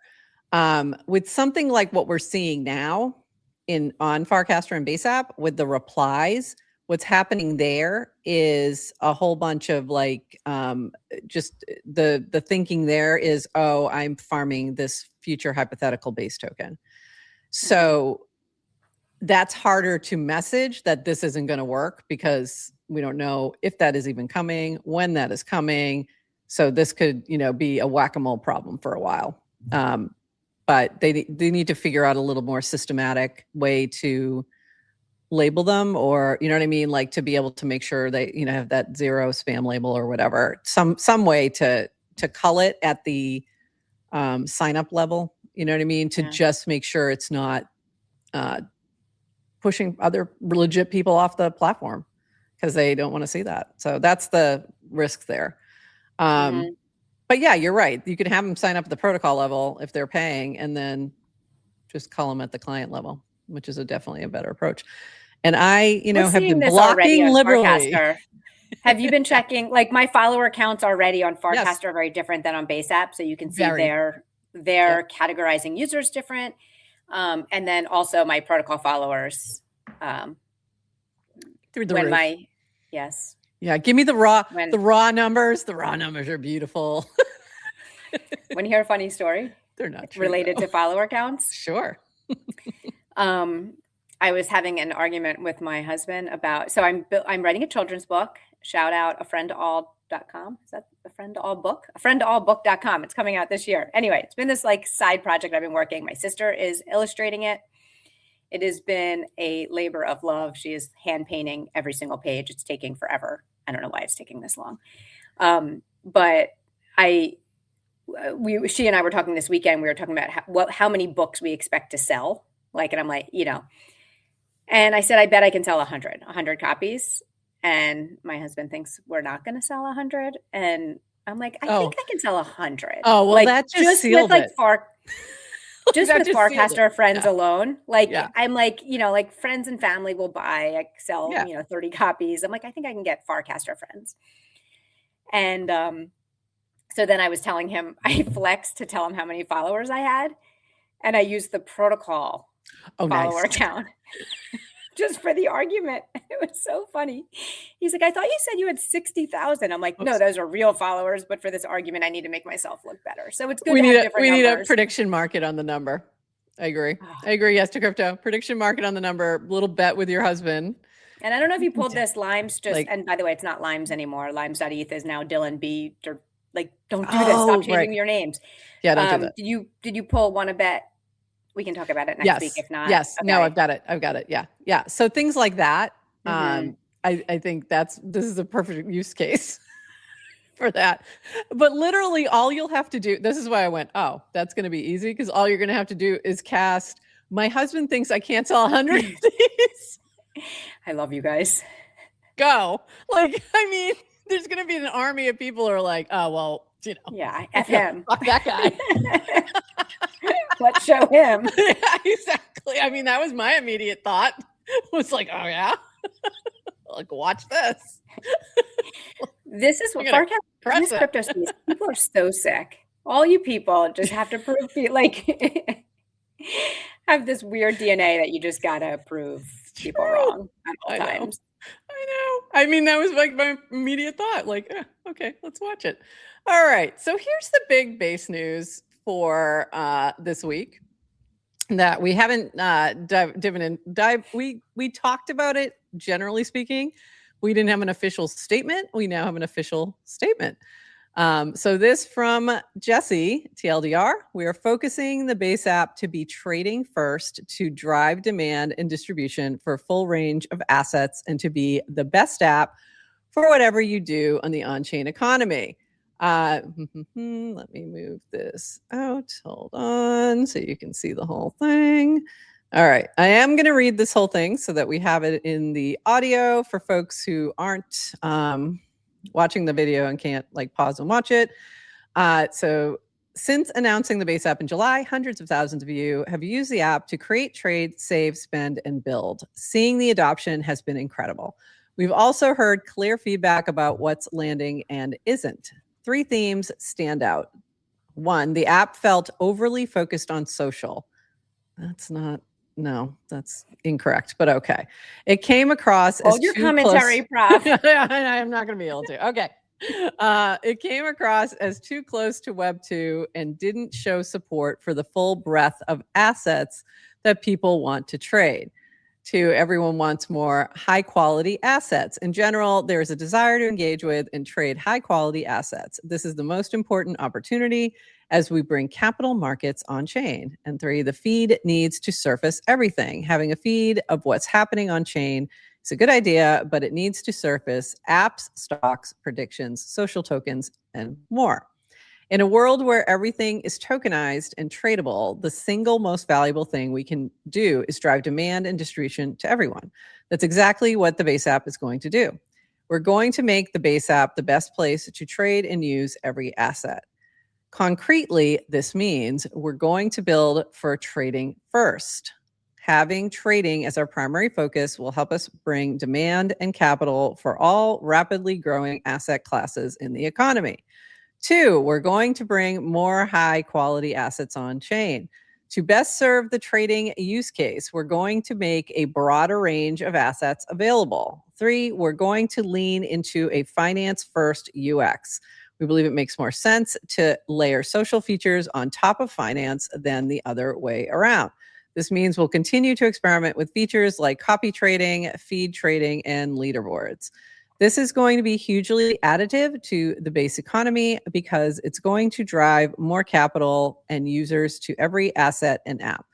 With something like what we're seeing now on Farcaster and Base App with the replies, what's happening there is a whole bunch of like just the thinking there is, oh, I'm farming this future hypothetical base token. So that's harder to message that this isn't going to work because we don't know if that is even coming, when that is coming. So this could, be a whack-a-mole problem for a while. But they need to figure out a little more systematic way to label them, or you know what I mean, like to be able to make sure they have that 0 spam label or whatever, some way to cull it at the sign up level, you know what I mean, to just make sure it's not pushing other legit people off the platform because they don't want to see that. So that's the risk there. But yeah, you're right, you can have them sign up at the protocol level if they're paying and then just call them at the client level, which is definitely a better approach. And I, have been blocking liberally. Farcaster. Have you been checking? Like my follower counts already on Farcaster are very different than on Base App, so you can see they're categorizing users different. And then also my protocol followers. Through the roof. Yes. Yeah, give me the raw numbers. The raw numbers are beautiful. Want to hear a funny story? They're not true, related to follower counts. Sure. I was having an argument with my husband about, so I'm writing a children's book. Shout out afriendtoall.com. Is that a friend to all book? Afriendtoallbook.com. It's coming out this year. Anyway, it's been this like side project I've been working. My sister is illustrating it. It has been a labor of love. She is hand painting every single page. It's taking forever. I don't know why it's taking this long. But she and I were talking this weekend. We were talking about how many books we expect to sell. And I'm like, and I said, I bet I can sell 100 copies. And my husband thinks we're not going to sell 100. And I'm like, I think I can sell 100. Oh, well, that just sealed it. Just with Farcaster friends alone. I'm like, like friends and family will buy, I sell, 30 copies. I'm like, I think I can get Farcaster friends. And so then I was telling him, I flexed to tell him how many followers I had. And I used the protocol follower count just for the argument. It was so funny. He's like, I thought you said you had 60,000. I'm like, no, those are real followers. But for this argument, I need to make myself look better. So it's good to have different numbers. We need a prediction market on the number. I agree. I agree. Yes to crypto. Prediction market on the number. Little bet with your husband. And I don't know if you pulled this. Limes and by the way, it's not Limes anymore. Limes.eth is now Dylan B. Don't do this. Stop changing your names. Yeah, don't do that. Did you pull want to bet? We can talk about it next week if not. Yes. Okay. No, I've got it. Yeah. Yeah. So things like that. I think this is a perfect use case for that. But literally all you'll have to do, this is why I went, oh, that's going to be easy, because all you're going to have to do is cast, my husband thinks I can't sell 100 of these. I love you guys. Go. There's going to be an army of people who are like, oh, well, yeah, F him. Fuck that guy. Let's show him. Yeah, exactly. That was my immediate thought. Was like, oh yeah, watch this. This is what Farcaster. This crypto space. People are so sick. All you people just have to prove have this weird DNA that you just gotta prove people wrong at all times. I know. That was my immediate thought. Okay, let's watch it. All right. So here's the big base news for this week that we haven't we talked about it, generally speaking. We didn't have an official statement. We now have an official statement. So this from Jesse, TLDR, we are focusing the base app to be trading first to drive demand and distribution for a full range of assets and to be the best app for whatever you do on the on-chain economy. Let me move this out. Hold on so you can see the whole thing. All right. I am going to read this whole thing so that we have it in the audio for folks who aren't watching the video and can't pause and watch it. So since announcing the base app in July, hundreds of thousands of you have used the app to create, trade, save, spend, and build. Seeing the adoption has been incredible. We've also heard clear feedback about what's landing and isn't. 3 themes stand out. 1, the app felt overly focused on social. That's not No, that's incorrect, but okay. It came across as Hold your too commentary, close. Prof. I'm not going to be able to. Okay. It came across as too close to Web 2 and didn't show support for the full breadth of assets that people want to trade. Everyone wants more high quality assets. In general, there is a desire to engage with and trade high quality assets. This is the most important opportunity as we bring capital markets on chain. And 3, the feed needs to surface everything. Having a feed of what's happening on chain is a good idea, but it needs to surface apps, stocks, predictions, social tokens, and more. In a world where everything is tokenized and tradable, the single most valuable thing we can do is drive demand and distribution to everyone. That's exactly what the Base app is going to do. We're going to make the Base app the best place to trade and use every asset. Concretely, this means we're going to build for trading first. Having trading as our primary focus will help us bring demand and capital for all rapidly growing asset classes in the economy. 2, we're going to bring more high quality assets on chain. To best serve the trading use case, we're going to make a broader range of assets available. 3, we're going to lean into a finance first UX. We believe it makes more sense to layer social features on top of finance than the other way around. This means we'll continue to experiment with features like copy trading, feed trading, and leaderboards. This is going to be hugely additive to the Base economy because it's going to drive more capital and users to every asset and app.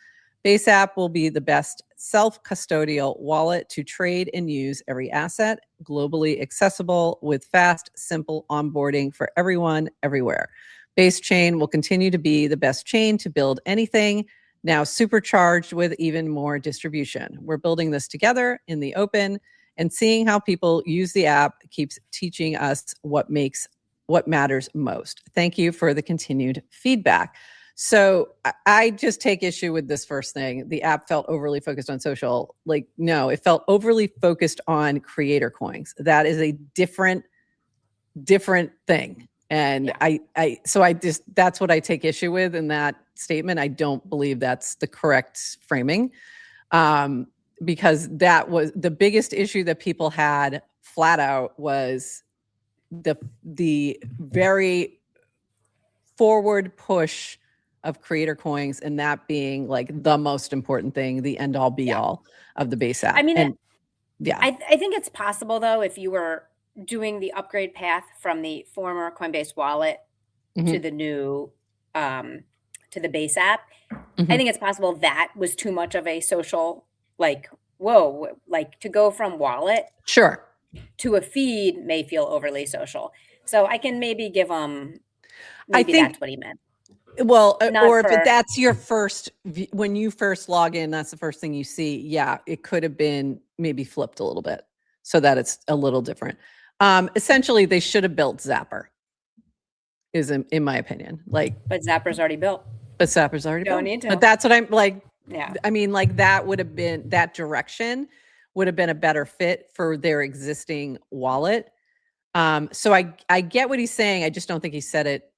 Base app will be the best self-custodial wallet to trade and use every asset, globally accessible with fast, simple onboarding for everyone, everywhere. Base chain will continue to be the best chain to build anything, now supercharged with even more distribution. We're building this together in the open, and seeing how people use the app keeps teaching us what matters most. Thank you for the continued feedback. So I just take issue with this first thing. The app felt overly focused on social. Like, no, it felt overly focused on creator coins. That is a different thing. And yeah. That's what I take issue with in that statement. I don't believe that's the correct framing. Because that was the biggest issue that people had flat out was the very forward push of creator coins, and that being like the most important thing, the end all be all of the Base app. I mean, and I think it's possible though, if you were doing the upgrade path from the former Coinbase wallet to the new to the Base app, I think it's possible that was too much of a social, like, whoa, like to go from wallet to a feed may feel overly social. So I can maybe give them, maybe that's what he meant. Well, or if that's your first, when you first log in, that's the first thing you see. Yeah, it could have been maybe flipped a little bit so that it's a little different. Essentially, they should have built Zapper, is in my opinion. Like, but Zapper's already built. Don't need to. But that's what I'm like. Yeah. I mean, like that would have been, that direction would have been a better fit for their existing wallet. So I get what he's saying. I just don't think he said it.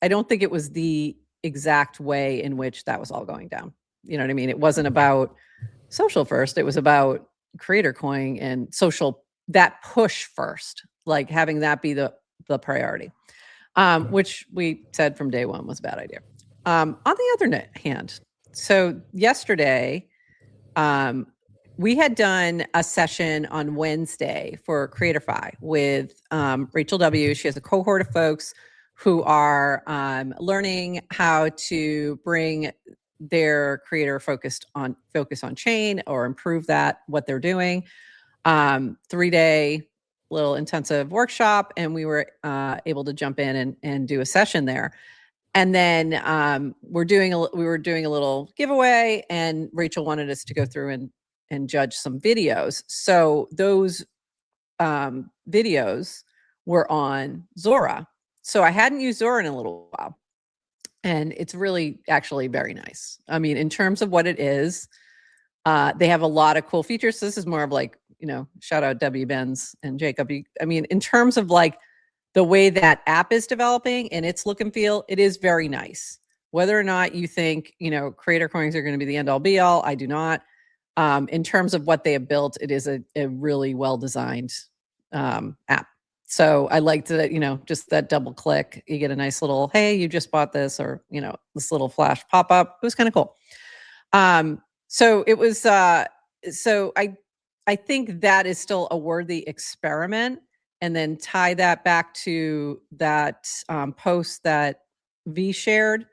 I don't think it was the exact way in which that was all going down. You know what I mean? It wasn't about social first. It was about creator coin and social, that push first, like having that be the priority, which we said from day one was a bad idea. On the other hand, so yesterday, we had done a session on Wednesday for CreatorFi with Rachel W. She has a cohort of folks who are learning how to bring their creator focus on chain or improve what they're doing. 3-day little intensive workshop, and we were able to jump in and do a session there. And then we were doing a little giveaway, and Rachel wanted us to go through and judge some videos. So those videos were on Zora. So I hadn't used Zora in a little while, and it's really actually very nice. I mean, in terms of what it is, they have a lot of cool features. So this is more of like, shout out W. Benz and Jacob. I mean, in terms of like the way that app is developing and its look and feel, it is very nice. Whether or not you think, creator coins are going to be the end all be all, I do not. in terms of what they have built, it is a really well-designed app. So I liked that, just that double click, you get a nice little, hey, you just bought this, or, this little flash pop up. It was kind of cool. So it was, so I think that is still a worthy experiment, and then tie that back to that post that V shared.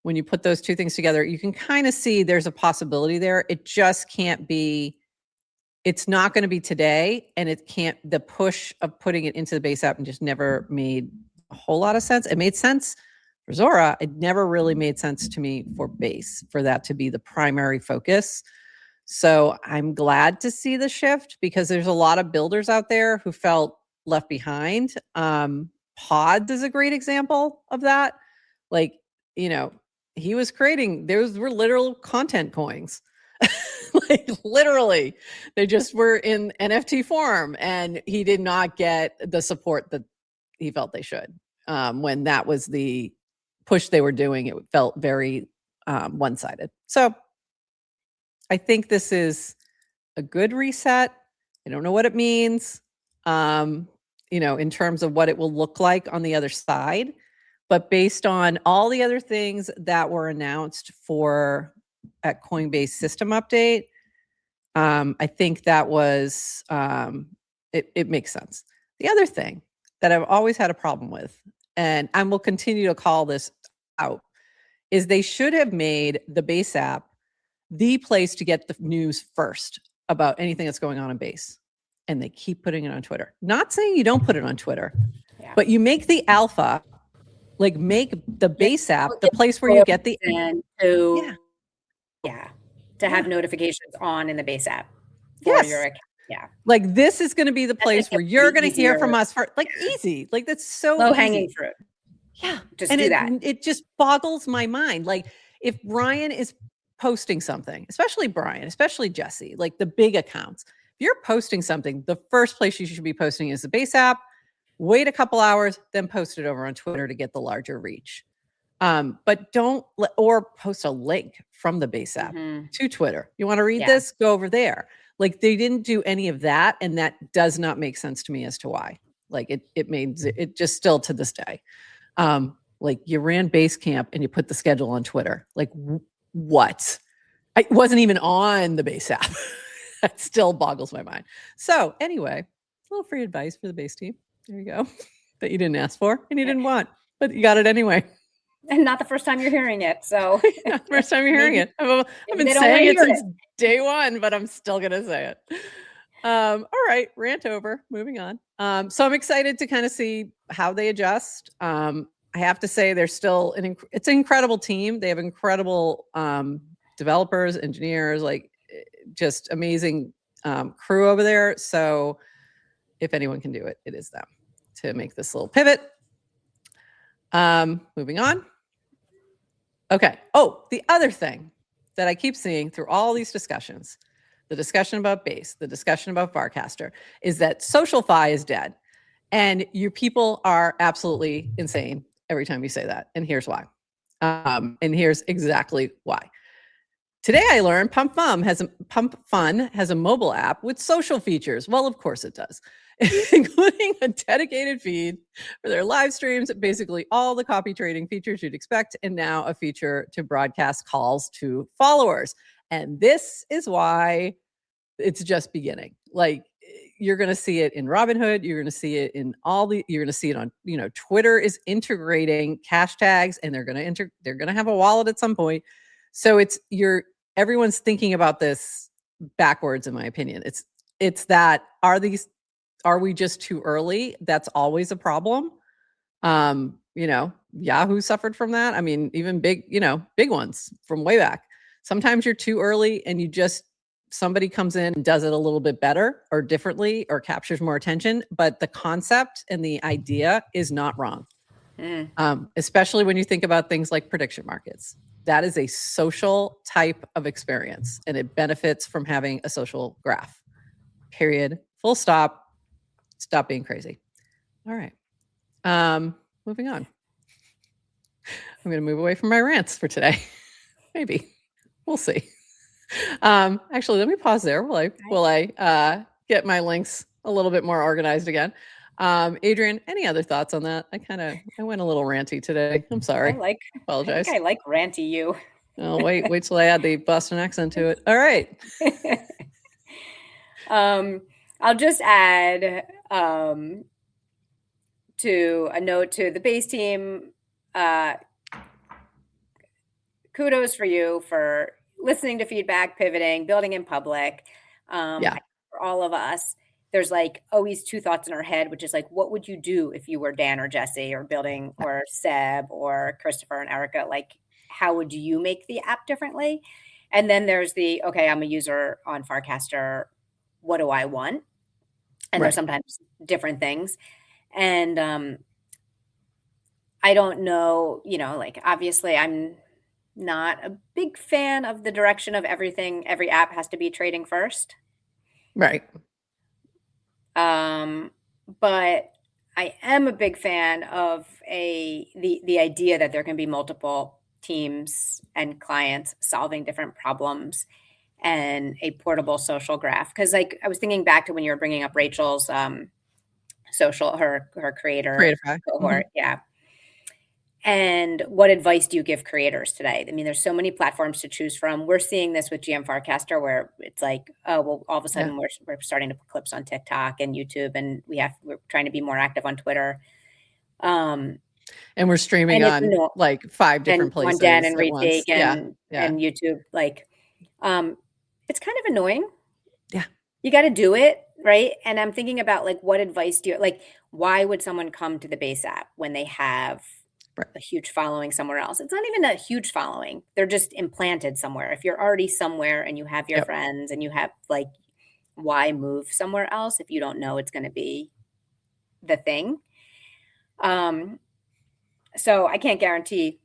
When you put those two things together, you can kind of see there's a possibility there. It just can't be, it's not going to be today, and it can't, the push of putting it into the base app and just never made a whole lot of sense. It made sense for Zora. It never really made sense to me for base, for that to be the primary focus. So I'm glad to see the shift, because there's a lot of builders out there who felt left behind. Pods is a great example of that. Like, he was creating, those were literal content coins. Like literally, they just were in NFT form, and he did not get the support that he felt they should. When that was the push they were doing, it felt very one-sided. So I think this is a good reset. I don't know what it means, in terms of what it will look like on the other side. But based on all the other things that were announced at Coinbase system update, I think that was, it makes sense. The other thing that I've always had a problem with, and I will continue to call this out, is they should have made the base app the place to get the news first about anything that's going on in base. And they keep putting it on Twitter. Not saying you don't put it on Twitter, but you make the alpha, like make the base app the place where you get the to have notifications on in the base app for yes. your account. Yeah. Like this is going to be the place where you're going to hear from us for easy. Like that's so low hanging fruit. Yeah. Just do that. It just boggles my mind. Like if Brian is posting something, especially Brian, especially Jesse, like the big accounts, if you're posting something, the first place you should be posting is the base app. Wait a couple hours, then post it over on Twitter to get the larger reach. But don't or post a link from the base app to Twitter. You want to read this? Go over there. Like they didn't do any of that, and that does not make sense to me as to why. Like it made it just still to this day. Like you ran Basecamp and you put the schedule on Twitter. Like what? I wasn't even on the base app. That still boggles my mind. So anyway, a little free advice for the base team. There you go. That you didn't ask for and you didn't want, but you got it anyway. And not the first time you're hearing it. So not the first time you're hearing it. I've been saying it since day one, but I'm still going to say it. All right. Rant over. Moving on. So I'm excited to kind of see how they adjust. I have to say they're still it's an incredible team. They have incredible developers, engineers, like just amazing crew over there. So if anyone can do it, it is them to make this little pivot. Moving on. Okay. Oh, the other thing that I keep seeing through all these discussions, the discussion about base, the discussion about Farcaster, is that SocialFi is dead. And you people are absolutely insane every time you say that. And here's why. And here's exactly why. Today I learned Pump Fun has a mobile app with social features. Well, of course it does, including a dedicated feed for their live streams, basically all the copy trading features you'd expect, and now a feature to broadcast calls to followers. And this is why it's just beginning. Like you're going to see it in Robinhood. You're going to see it in you're going to see it on, Twitter is integrating cash tags, and they're going to have a wallet at some point. So everyone's thinking about this backwards, in my opinion. It's that are we just too early? That's always a problem. Yahoo suffered from that. I mean, even big ones from way back. Sometimes you're too early and somebody comes in and does it a little bit better or differently or captures more attention, but the concept and the idea is not wrong. Especially when you think about things like prediction markets. That is a social type of experience, and it benefits from having a social graph. Period. Full stop. Stop being crazy. All right. Moving on. I'm going to move away from my rants for today. Maybe. We'll see. Actually, let me pause there while I get my links a little bit more organized again. Adrian, any other thoughts on that? I went a little ranty today. I'm sorry. I Apologize. think I like ranty you. Oh, wait till I add the Boston accent to it. All right. I'll just add to a note to the base team. Kudos for you for listening to feedback, pivoting, building in public. Yeah. For all of us, there's like always two thoughts in our head, which is like, what would you do if you were Dan or Jesse or building or Seb or Christopher and Erica? Like, how would you make the app differently? And then there's the, okay, I'm a user on Farcaster. What do I want? And there's sometimes different things. And I don't know, like obviously I'm not a big fan of the direction of everything. Every app has to be trading first. Right. But I am a big fan of the idea that there can be multiple teams and clients solving different problems and a portable social graph. Because like I was thinking back to when you were bringing up Rachel's social, her creator cohort. Yeah. And what advice do you give creators today? I mean, there's so many platforms to choose from. We're seeing this with GM Farcaster where it's like, oh, well, all of a sudden we're starting to put clips on TikTok and YouTube, and we're trying to be more active on Twitter. And we're streaming on like 5 different places. On Dan and Retake and YouTube. Like, it's kind of annoying. Yeah. You got to do it, right? And I'm thinking about like, what advice do you, like, why would someone come to the base app when they have a huge following somewhere else? It's not even a huge following. They're just implanted somewhere. If you're already somewhere and you have your friends and you have like, why move somewhere else if you don't know it's going to be the thing? So I can't guarantee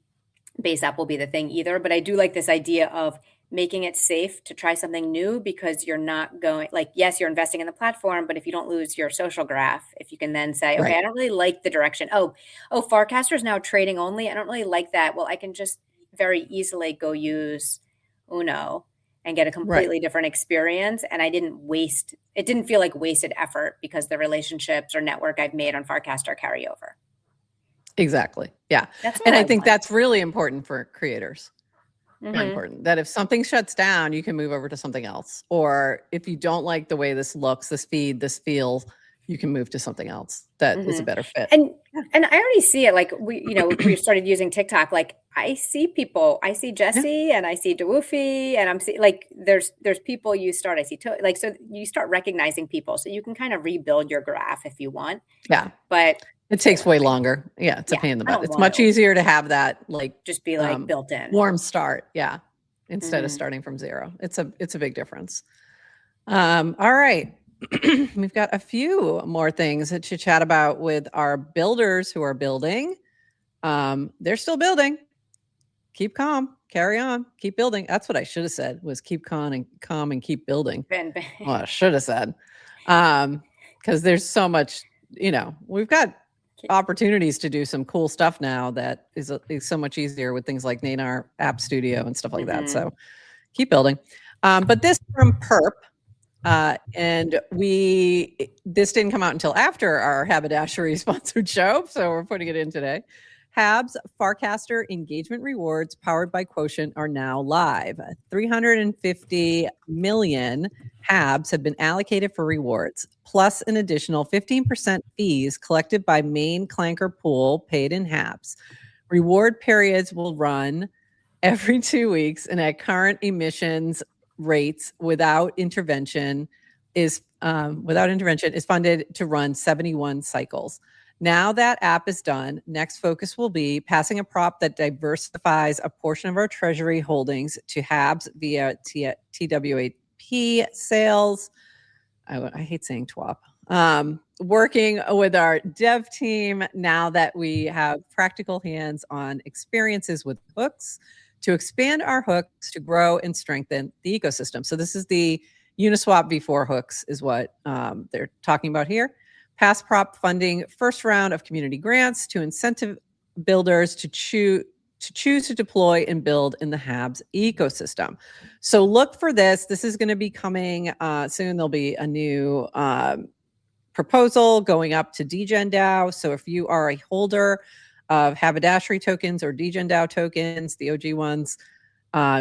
base app will be the thing either, but I do like this idea of making it safe to try something new, because you're not going like, yes, you're investing in the platform, but if you don't lose your social graph, if you can then say, okay, I don't really like the direction. Oh, Farcaster is now trading only. I don't really like that. Well, I can just very easily go use Uno and get a completely different experience. And it didn't feel like wasted effort because the relationships or network I've made on Farcaster carry over. Exactly. Yeah. And I think that's really important for creators. Really important that if something shuts down, you can move over to something else. Or if you don't like the way this looks, this feed, this feels, you can move to something else that is a better fit. And I already see it. Like we started using TikTok. Like I see people, I see Jesse and I see DeWoofy, and I'm seeing like there's people you start. I see so you start recognizing people, so you can kind of rebuild your graph if you want. Yeah, but it takes way longer. Yeah, it's a pain in the butt. It's much easier to have that like just be like built in warm start. Yeah, instead of starting from zero. It's a big difference. All right. We've got a few more things to chat about with our builders who are building. They're still building. Keep calm, carry on, keep building. That's what I should have said, was keep calm and keep building. Well, I should have said, because there's so much, we've got opportunities to do some cool stuff now that is so much easier with things like Nanar App Studio and stuff like that. So keep building. But this from Perp, and this didn't come out until after our Haberdashery sponsored show, so we're putting it in today. Habs Farcaster engagement rewards powered by Quotient are now live. 350 million Habs have been allocated for rewards, plus an additional 15% fees collected by main Clanker pool paid in Habs. Reward periods will run every 2 weeks, and at current emissions rates without intervention is funded to run 71 cycles. Now that app is done, next focus will be passing a prop that diversifies a portion of our treasury holdings to Habs via TWAP sales. I hate saying TWAP. Working with our dev team now that we have practical hands-on experiences with hooks to expand our hooks to grow and strengthen the ecosystem. So this is the Uniswap v4 hooks is what they're talking about here. Past prop funding, first round of community grants to incentive builders to to choose to deploy and build in the Habs ecosystem. So look for this. This is going to be coming soon. There'll be a new proposal going up to DGen DAO. So if you are a holder of Haberdashery tokens or DGen DAO tokens, the OG ones,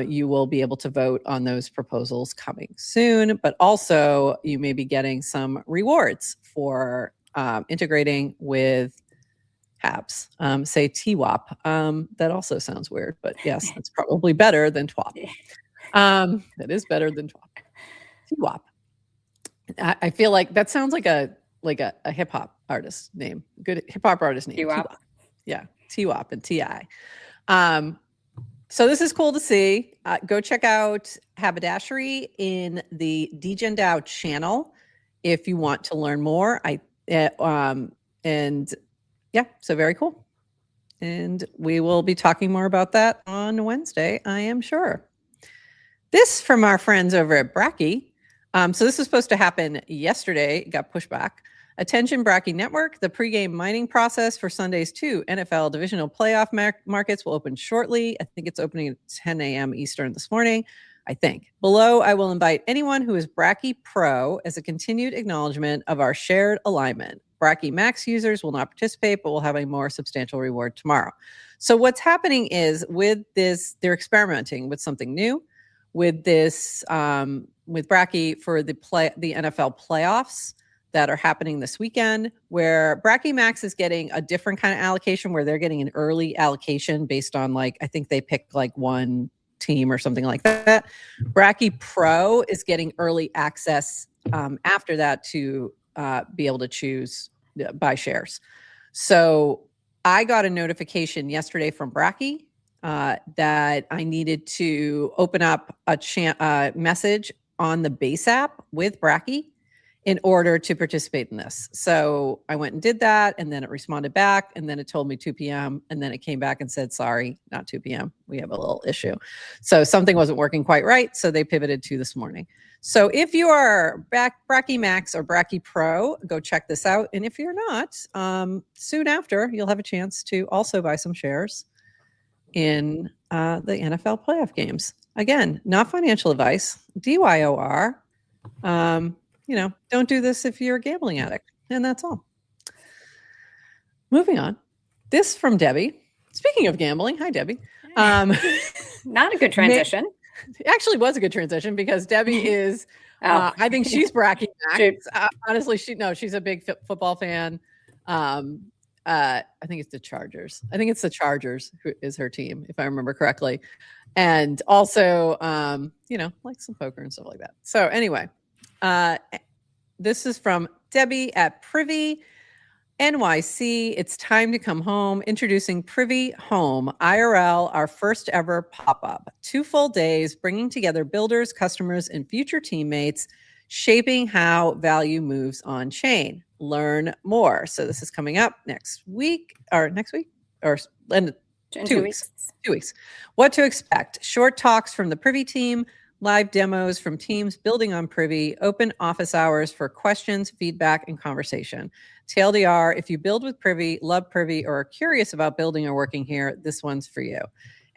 you will be able to vote on those proposals coming soon. But also, you may be getting some rewards for integrating with Habs. Say TWAP. That also sounds weird, but yes, it's probably better than TWAP. That is better than TWAP. TWAP. I feel like that sounds like a hip hop artist name. Good hip hop artist name. TWAP. Yeah, TWAP and TI. So this is cool to see. Go check out Haberdashery in the DGen DAO channel if you want to learn more. So very cool. And we will be talking more about that on Wednesday, I am sure. This from our friends over at Bracky. So this was supposed to happen yesterday. It got pushed back. Attention Bracky Network. The pregame mining process for Sunday's 2 NFL divisional playoff markets will open shortly. I think it's opening at 10 a.m. Eastern this morning. I think. Below, I will invite anyone who is Bracky Pro as a continued acknowledgement of our shared alignment. Bracky Max users will not participate, but will have a more substantial reward tomorrow. So what's happening is with this, they're experimenting with something new with this, with Bracky for the NFL playoffs that are happening this weekend, where Bracky Max is getting a different kind of allocation, where they're getting an early allocation based on I think they pick one team or something like that. Bracky Pro is getting early access after that to be able to choose buy shares. So I got a notification yesterday from Bracky that I needed to open up a message on the base app with Bracky in order to participate in this. So I went and did that, and then it responded back, and then it told me 2 p.m., and then it came back and said, sorry, not 2 p.m. We have a little issue. So something wasn't working quite right, so they pivoted to this morning. So if you are Bracky Max or Bracky Pro, go check this out. And if you're not, soon after, you'll have a chance to also buy some shares in the NFL playoff games. Again, not financial advice, DYOR. Don't do this if you're a gambling addict. And that's all. Moving on. This from Debbie. Speaking of gambling, hi, Debbie. Not a good transition. It actually was a good transition because Debbie is, I think she's Bracky Max. Honestly, she's a big football fan. I think it's the Chargers. I think it's the Chargers who is her team, if I remember correctly. And also, like some poker and stuff like that. So anyway, this is from Debbie at Privy NYC. It's time to come home. Introducing Privy Home IRL, our first ever pop-up. 2 full days, bringing together builders, customers, and future teammates, shaping how value moves on chain. Learn more. So this is coming up next week. 2 weeks. 2 weeks. What to expect? Short talks from the Privy team, live demos from teams building on Privy, open office hours for questions, feedback, and conversation. TLDR, if you build with Privy, love Privy, or are curious about building or working here, this one's for you.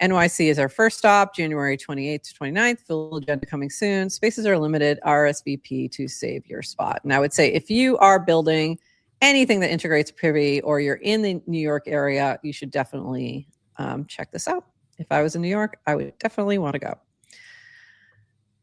NYC is our first stop, January 28th to 29th. Full agenda coming soon. Spaces are limited. RSVP to save your spot. And I would say if you are building anything that integrates Privy or you're in the New York area, you should definitely check this out. If I was in New York, I would definitely want to go.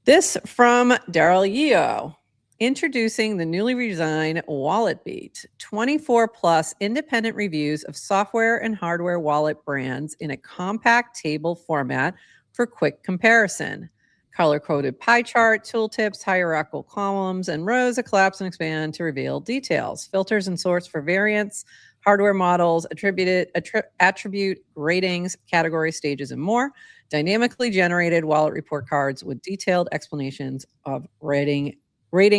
This from Daryl Yeo. Introducing the newly redesigned Wallet Beat. 24 plus independent reviews of software and hardware wallet brands in a compact table format for quick comparison. Color-coded pie chart, tooltips, hierarchical columns, and rows that collapse and expand to reveal details. Filters and sorts for variants, hardware models, attribute ratings, category stages, and more. Dynamically generated wallet report cards with detailed explanations of rating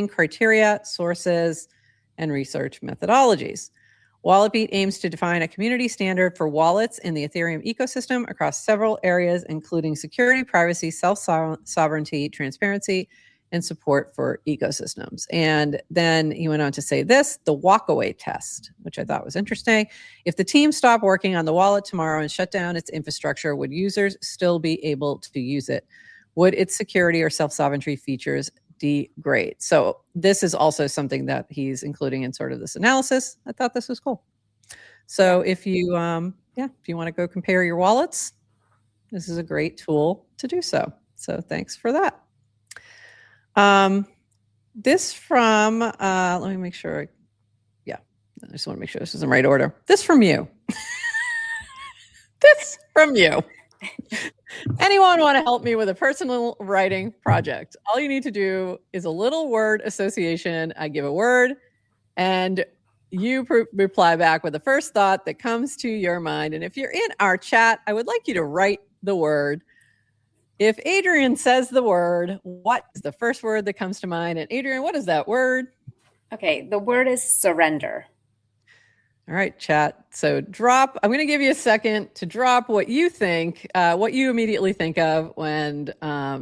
criteria, sources, and research methodologies. WalletBeat aims to define a community standard for wallets in the Ethereum ecosystem across several areas, including security, privacy, self-sovereignty, transparency, and support for ecosystems. And then he went on to say this, the walkaway test, which I thought was interesting. If the team stopped working on the wallet tomorrow and shut down its infrastructure, would users still be able to use it? Would its security or self-sovereignty features degrade? So this is also something that he's including in sort of this analysis. I thought this was cool. So if you, if you want to go compare your wallets, this is a great tool to do so. So thanks for that. This from, let me make sure. I just want to make sure this is in the right order. This from you. This from you. Anyone want to help me with a personal writing project? All you need to do is a little word association. I give a word and you reply back with the first thought that comes to your mind. And if you're in our chat, I would like you to write the word. If Adrian says the word, what is the first word that comes to mind? And Adrian, what is that word? Okay, the word is surrender. All right, chat. So drop, I'm going to give you a second to drop what you think, what you immediately think of when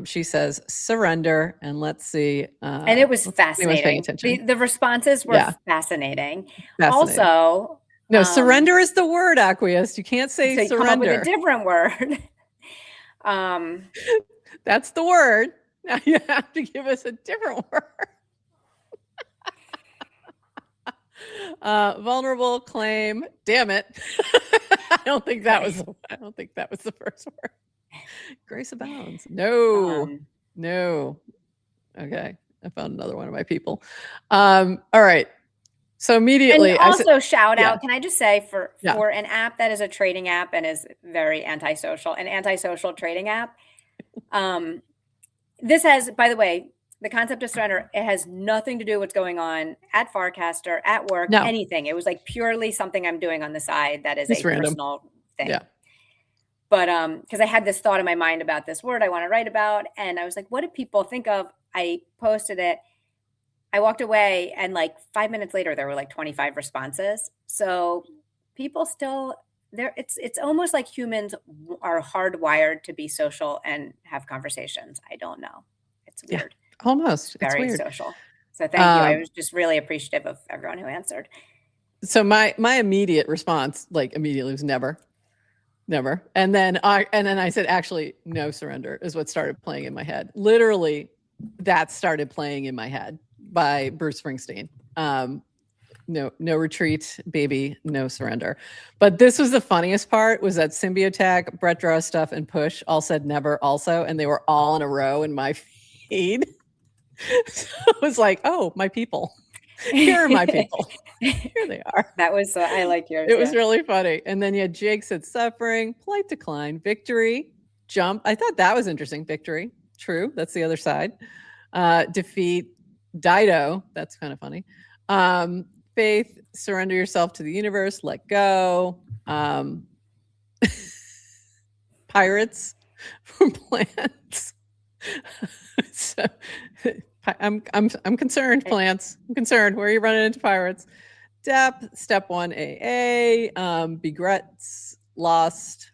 she says surrender. And let's see. And it was fascinating. The responses were fascinating. Also, no, surrender is the word, Acquiesced. You can't say so surrender. Come up with a different word. That's the word. Now you have to give us a different word. Vulnerable claim. Damn it. I don't think that was the first word. Grace abounds. No. Okay. I found another one of my people. All right. So immediately, and also shout out. Can I just say for an app that is a trading app and is very antisocial, an antisocial trading app. This has, by the way, the concept of surrender, it has nothing to do with what's going on at Farcaster, at work, anything. It was like purely something I'm doing on the side that is a random personal thing. Yeah. But because I had this thought in my mind about this word I want to write about, and I was like, what do people think of? I posted it. I walked away, and like 5 minutes later, there were like 25 responses. So people still there. It's almost like humans are hardwired to be social and have conversations. I don't know. It's weird. Almost. It's very social. So thank you. I was just really appreciative of everyone who answered. So my immediate response, immediately, was never. And then I said, actually, no surrender is what started playing in my head. Literally, that started playing in my head by Bruce Springsteen. No retreat, baby, no surrender. But this was the funniest part, was that Symbiotech, Brett Draw Stuff, and Push all said never also, and they were all in a row in my feed. So it was like, oh, my people. Here are my people. Here they are. That was, I like yours. It was really funny. And then Jake said suffering, polite decline, victory, jump. I thought that was interesting. Victory. True. That's the other side. Defeat, Dido. That's kind of funny. Faith, surrender yourself to the universe, let go. Pirates from plants. So I'm concerned, plants. I'm concerned. Where are you running into pirates? Depth, step 1 AA, begrets, lost.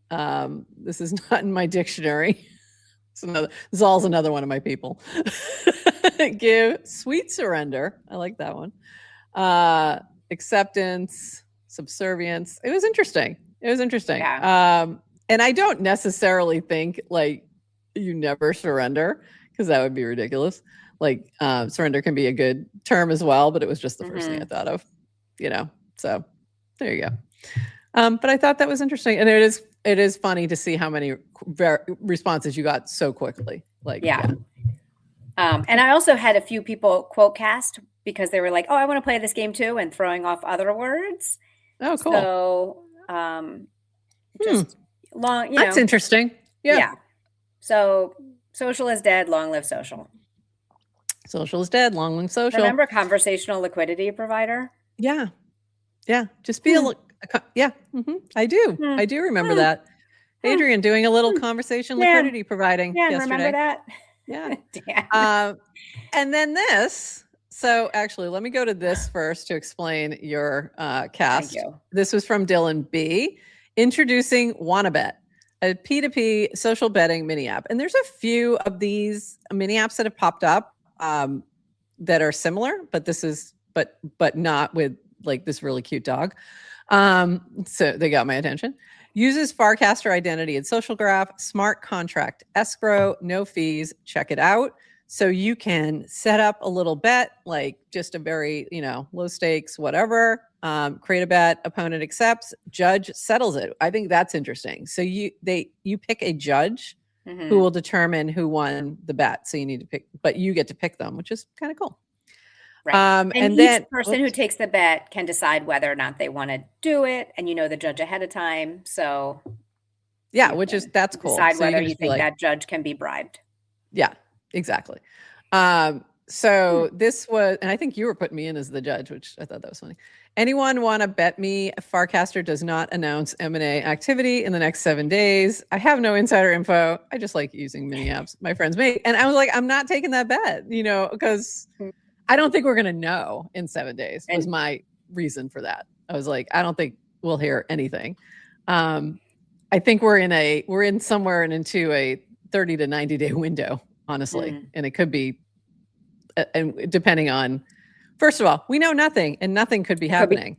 This is not in my dictionary. Zal's another one of my people. Give, sweet surrender. I like that one. Acceptance, subservience. It was interesting. Yeah. And I don't necessarily think you never surrender, because that would be ridiculous. Surrender can be a good term as well, but it was just the first thing I thought of, so there you go. But I thought that was interesting. And it is funny to see how many responses you got so quickly. And I also had a few people quote cast because they were like, oh, I want to play this game too, and throwing off other words. Oh, cool. So just long, That's interesting. Yeah. So social is dead, long live social. Social is dead, long live social. Remember conversational liquidity provider? Yeah. Just be I do. I do remember that. Adrian doing a little conversation liquidity providing yesterday. Remember that? Yeah. And then this. So actually, let me go to this first to explain your cast. Thank you. This was from Dylan B. Introducing WannaBet, a P2P social betting mini app. And there's a few of these mini apps that have popped up that are similar, but this is, but not with like this really cute dog. So they got my attention. Uses Farcaster identity and social graph, smart contract escrow, no fees. Check it out. So you can set up a little bet, like just a very, low stakes, whatever. Create a bet, opponent accepts, judge settles it. I think that's interesting. So you pick a judge who will determine who won the bet. So you need to pick, but you get to pick them, which is kind of cool. Right. And each person who takes the bet can decide whether or not they want to do it, and the judge ahead of time. So yeah, that's cool. Decide whether you think that judge can be bribed. Yeah, exactly. So this was, and I think you were putting me in as the judge, which I thought that was funny. Anyone want to bet me Farcaster does not announce M&A activity in the next 7 days? I have no insider info. I just like using mini apps my friends make. And I was like, I'm not taking that bet, because I don't think we're going to know in 7 days was my reason for that. I was like, I don't think we'll hear anything. I think we're in somewhere into a 30 to 90 day window, honestly. And it could be, and depending on, first of all, we know nothing and nothing could be happening.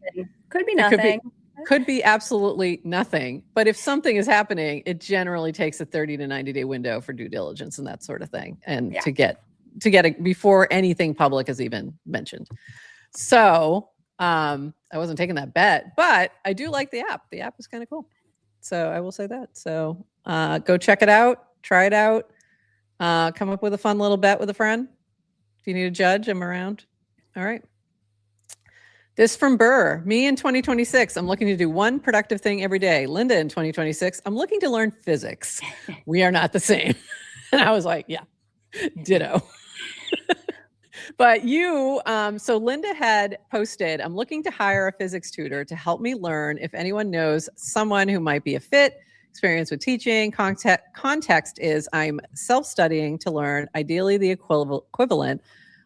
Could be nothing. Could be absolutely nothing. But if something is happening, it generally takes a 30 to 90 day window for due diligence and that sort of thing. And to get it before anything public is even mentioned. So I wasn't taking that bet, but I do like the app. The app is kind of cool. So I will say that. So go check it out, try it out, come up with a fun little bet with a friend. If you need a judge, I'm around. All right. This from Burr. Me in 2026, I'm looking to do one productive thing every day. Linda in 2026, I'm looking to learn physics. We are not the same. And I was like, yeah, ditto. But so Linda had posted, I'm looking to hire a physics tutor to help me learn. If anyone knows someone who might be a fit, experience with teaching, context is I'm self-studying to learn, ideally the equivalent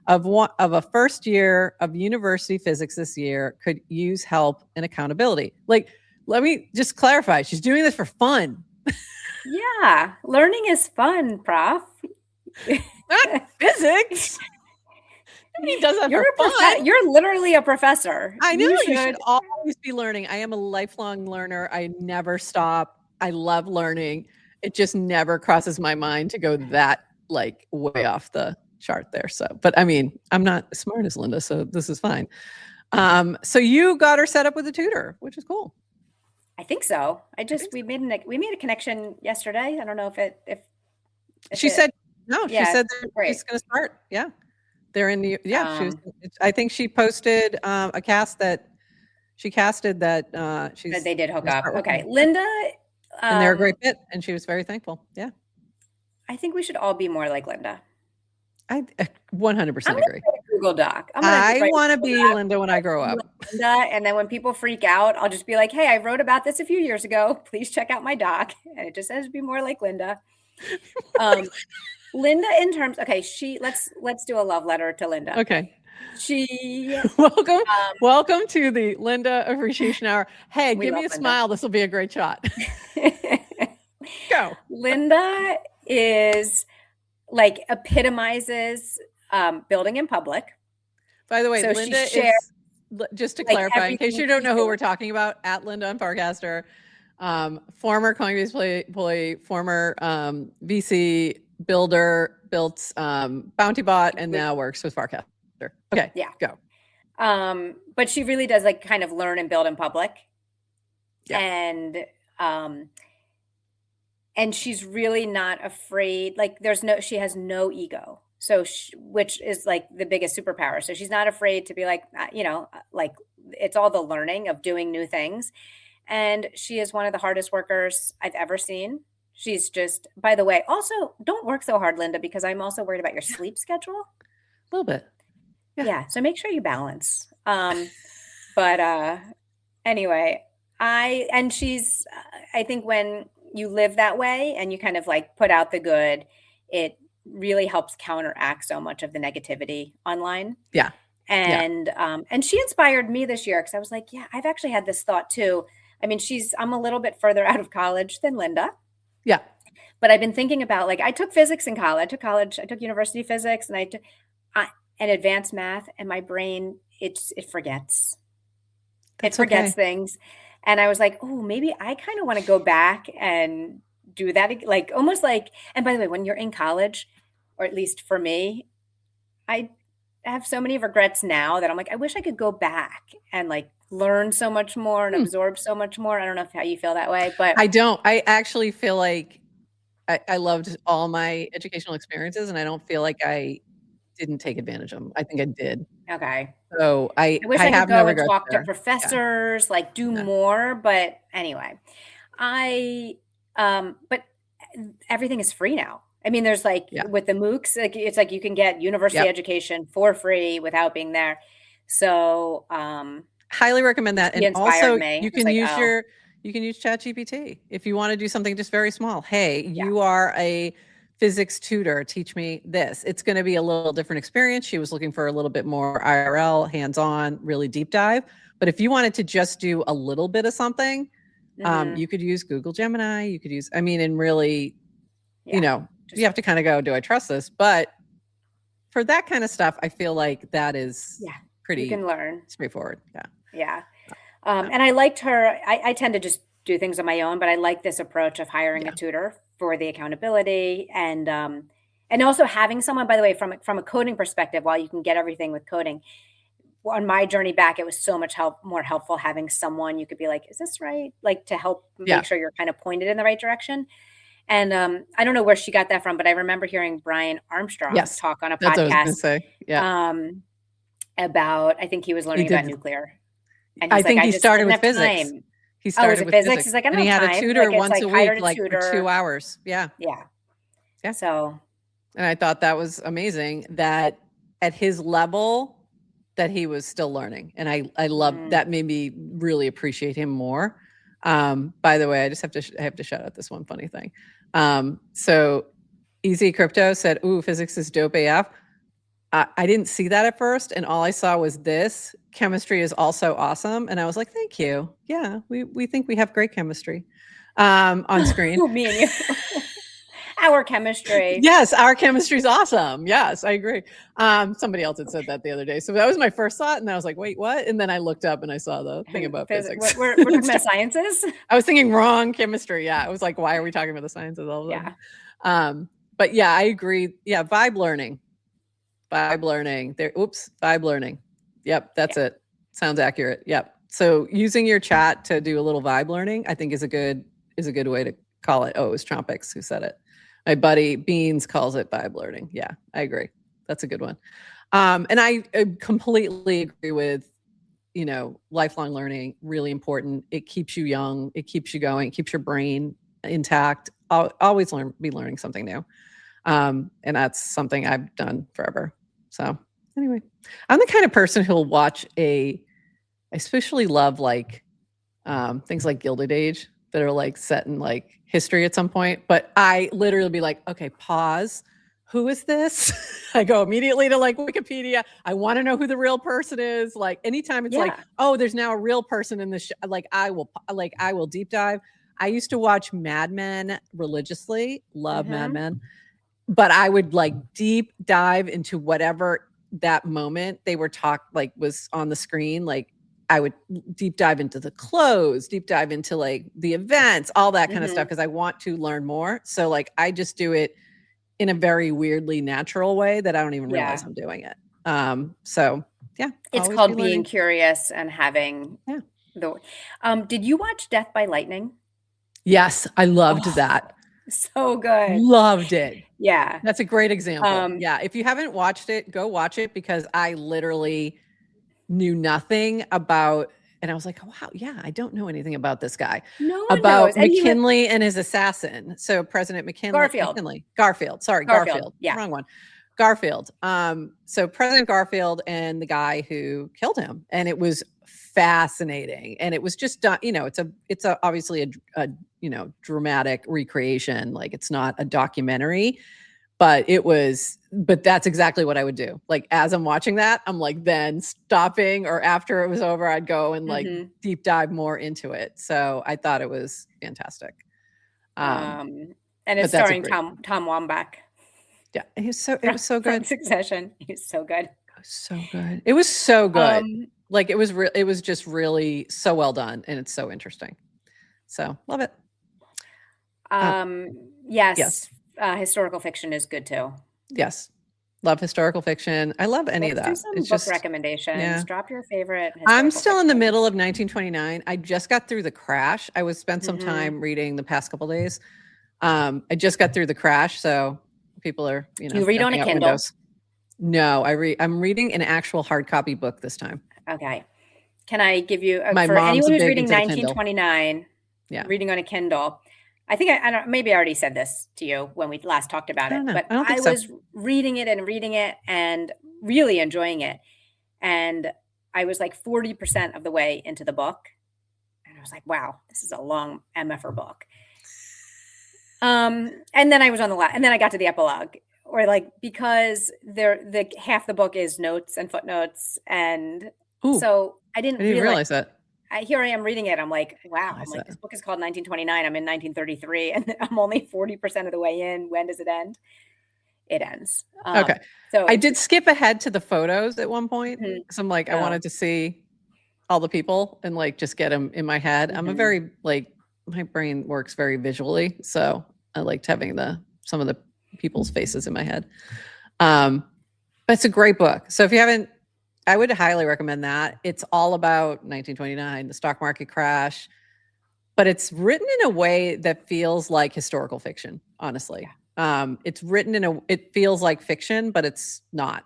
of a first year of university physics this year, could use help and accountability. Like, let me just clarify. She's doing this for fun. Yeah. Learning is fun, Prof. Not physics. Nobody does that for fun. You're literally a professor. I know. You should always be learning. I am a lifelong learner. I never stop. I love learning. It just never crosses my mind to go that way off the chart there. So, but I mean, I'm not as smart as Linda, so this is fine. So you got her set up with a tutor, which is cool. I think so. We made a connection yesterday. I don't know if she said no. She said she's going to start. Yeah, they're in the I think she posted a cast that she casted that that they did hook up. Okay, Linda, and they're a great fit, and she was very thankful. Yeah, I think we should all be more like Linda. I 100% agree. Google Doc. I want to be Linda when I grow up. Linda, and then when people freak out, I'll just be like, "Hey, I wrote about this a few years ago. Please check out my doc." And it just says be more like Linda. Linda, in terms, okay, let's do a love letter to Linda. Okay. She welcome to the Linda Appreciation Hour. Hey, give me a smile. This will be a great shot. Go. Linda is epitomizes building in public. By the way, so Linda is, just to clarify, in case you don't know who we're talking about, at Linda on Farcaster, former Coinbase employee, former VC builder, built BountyBot, and now works with Farcaster. Okay, yeah, go. But she really does kind of learn and build in public. Yeah. And she's really not afraid. She has no ego. So, which is the biggest superpower. So she's not afraid to be it's all the learning of doing new things. And she is one of the hardest workers I've ever seen. She's just, by the way, also don't work so hard, Linda, because I'm also worried about your sleep schedule. A little bit. Yeah. So make sure you balance. But anyway, I think when you live that way and you kind of put out the good, it really helps counteract so much of the negativity online. Yeah. And she inspired me this year because I was like, yeah, I've actually had this thought too. I mean, I'm a little bit further out of college than Linda. Yeah. But I've been thinking about, like, I took physics in college. I took university physics, and and advanced math, and my brain, it forgets. It That's forgets okay. things. And I was like, oh, maybe I kind of want to go back and do that. Like, almost like, and by the way, when you're in college, or at least for me, I have so many regrets now that I'm like, I wish I could go back and like learn so much more and Hmm. absorb so much more. I don't know how you feel that way, but I don't. I actually feel like I loved all my educational experiences, and I don't feel like I didn't take advantage of them. I think I did. okay. So I wish I I could have no go and regrets talk to there. Yeah. professors, like do No. more, but anyway, I but everything is free now. I mean, there's like Yeah. with the MOOCs, like it's like you can get university Yep. education for free without being there. So Highly recommend that. she And inspired also me. I you was can like, use oh, ChatGPT if you want to do something just very small. Hey, yeah. you are a physics tutor. Teach me this. It's going to be a little different experience. She was looking for a little bit more IRL, hands-on, really deep dive. But if you wanted to just do a little bit of something, Hmm. you could use Google Gemini. You could use, I mean, and really, you Yeah. know, Just you have to kind of go, do I trust this? But for that kind of stuff, I feel like that is yeah, you pretty can learn. straightforward. Yeah. Yeah. Yeah. And I liked her. I tend to just do things on my own, but I like this approach of hiring a Yeah. tutor for the accountability and also having someone, by the way, from a coding perspective, while you can get everything with coding, on my journey back, it was so much more helpful having someone you could be like, is this right? Like to help Yeah. make sure you're kind of pointed in the right direction. And I don't know where she got that from, but I remember hearing Brian Armstrong Yes. talk on a That's what I was podcast going to say. Yeah. um, about, I think he was He learning about did. nuclear. And I he's like, think I he just started didn't with have physics. time. He Oh, is started it with physics? physics He's like, I and don't he have had a time. tutor Like, it's once like a hired week, a like for tutor. 2 hours. Yeah. Yeah. Yeah. So, And I thought that was amazing that at his level that he was still learning. And I love that, made me really appreciate him more. By the way, I just have to I have to shout out this one funny thing. So Easy Crypto said, "Ooh, physics is dope AF." I didn't see that at first, and all I saw was this. Chemistry is also awesome, and I was like, "Thank you. Yeah, we think we have great chemistry on screen." me and you, our chemistry. Yes, our chemistry is awesome. Yes, I agree. Somebody else had said that the other day, so that was my first thought, and I was like, "Wait, what?" And then I looked up and I saw the thing about physics. We're talking about sciences. I was thinking wrong chemistry. Yeah, I was like, "Why are we talking about the sciences all of a sudden?" Yeah. But yeah, I agree. Yeah, vibe learning. Vibe learning. Yep, that's it. Sounds accurate. Yep. So using your chat to do a little vibe learning, I think is a good way to call it. Oh, it was Trumpix who said it. My buddy Beans calls it vibe learning. Yeah, I agree. That's a good one. And I completely agree with, lifelong learning, really important. It keeps you young. It keeps you going. It keeps your brain intact. Always be learning something new. And that's something I've done forever. So anyway, I'm the kind of person who'll watch I especially love like things like Gilded Age that are like set in like history at some point. But I literally be like, okay, pause. Who is this? I go immediately to like Wikipedia. I want to know who the real person is. Like anytime it's like, oh, there's now a real person in this. Like I will deep dive. I used to watch Mad Men religiously. Love Mad Men. But I would like deep dive into whatever that moment they were was on the screen. Like I would deep dive into the clothes, deep dive into like the events, all that kind of stuff. Cause I want to learn more. So like, I just do it in a very weirdly natural way that I don't even realize I'm doing it. So yeah. It's called being curious and having did you watch Death by Lightning? Yes. I loved that. So good. Loved it. Yeah. That's a great example. Yeah. If you haven't watched it, go watch it because I literally knew nothing about, and I was like, oh, wow, yeah, I don't know anything about this guy. No one about knows. And McKinley and his assassin. So President Garfield. Sorry, Garfield. Yeah. Wrong one. Garfield. So President Garfield and the guy who killed him. And it was fascinating. And it was just done, it's obviously a dramatic recreation. Like it's not a documentary, but that's exactly what I would do. Like as I'm watching that, I'm like then stopping, or after it was over, I'd go and like deep dive more into it. So I thought it was fantastic. And but it's that's a starring great- Tom Wambach. Yeah, it was so From good. Succession. He was so good. It was so good. It was so good. Like it was just really so well done, and it's so interesting. So love it. Yes. Historical fiction is good too. Yes. Love historical fiction. I love any of that. Do some It's book just recommendations. yeah. Drop your favorite. I'm still in the fiction. middle of 1929. I just got through The Crash. I spent some time reading the past couple days. I just got through The Crash, so people are, Do you read on a Kindle? Windows. No, I'm reading an actual hard copy book this time. Okay. Can I give you My for mom's anyone who's big reading into the Kindle. 1929? Yeah. Reading on a Kindle. I think I don't. Maybe I already said this to you when we last talked about it, but I was reading it and really enjoying it. And I was like 40% of the way into the book, and I was like, "Wow, this is a long MFR book." And then I was on the and then I got to the epilogue, or like because the half the book is notes and footnotes, and so I didn't realize that. Here I am reading it. I'm like, wow. I'm like, this book is called 1929. I'm in 1933, and I'm only 40% of the way in. When does it end? It ends. Okay. So I did skip ahead to the photos at one point because I'm like, I wanted to see all the people and like just get them in my head. I'm a very like my brain works very visually, so I liked having some of the people's faces in my head. But it's a great book. So if you haven't. I would highly recommend that. It's all about 1929, the stock market crash, but it's written in a way that feels like historical fiction, honestly. It's written it feels like fiction, but it's not.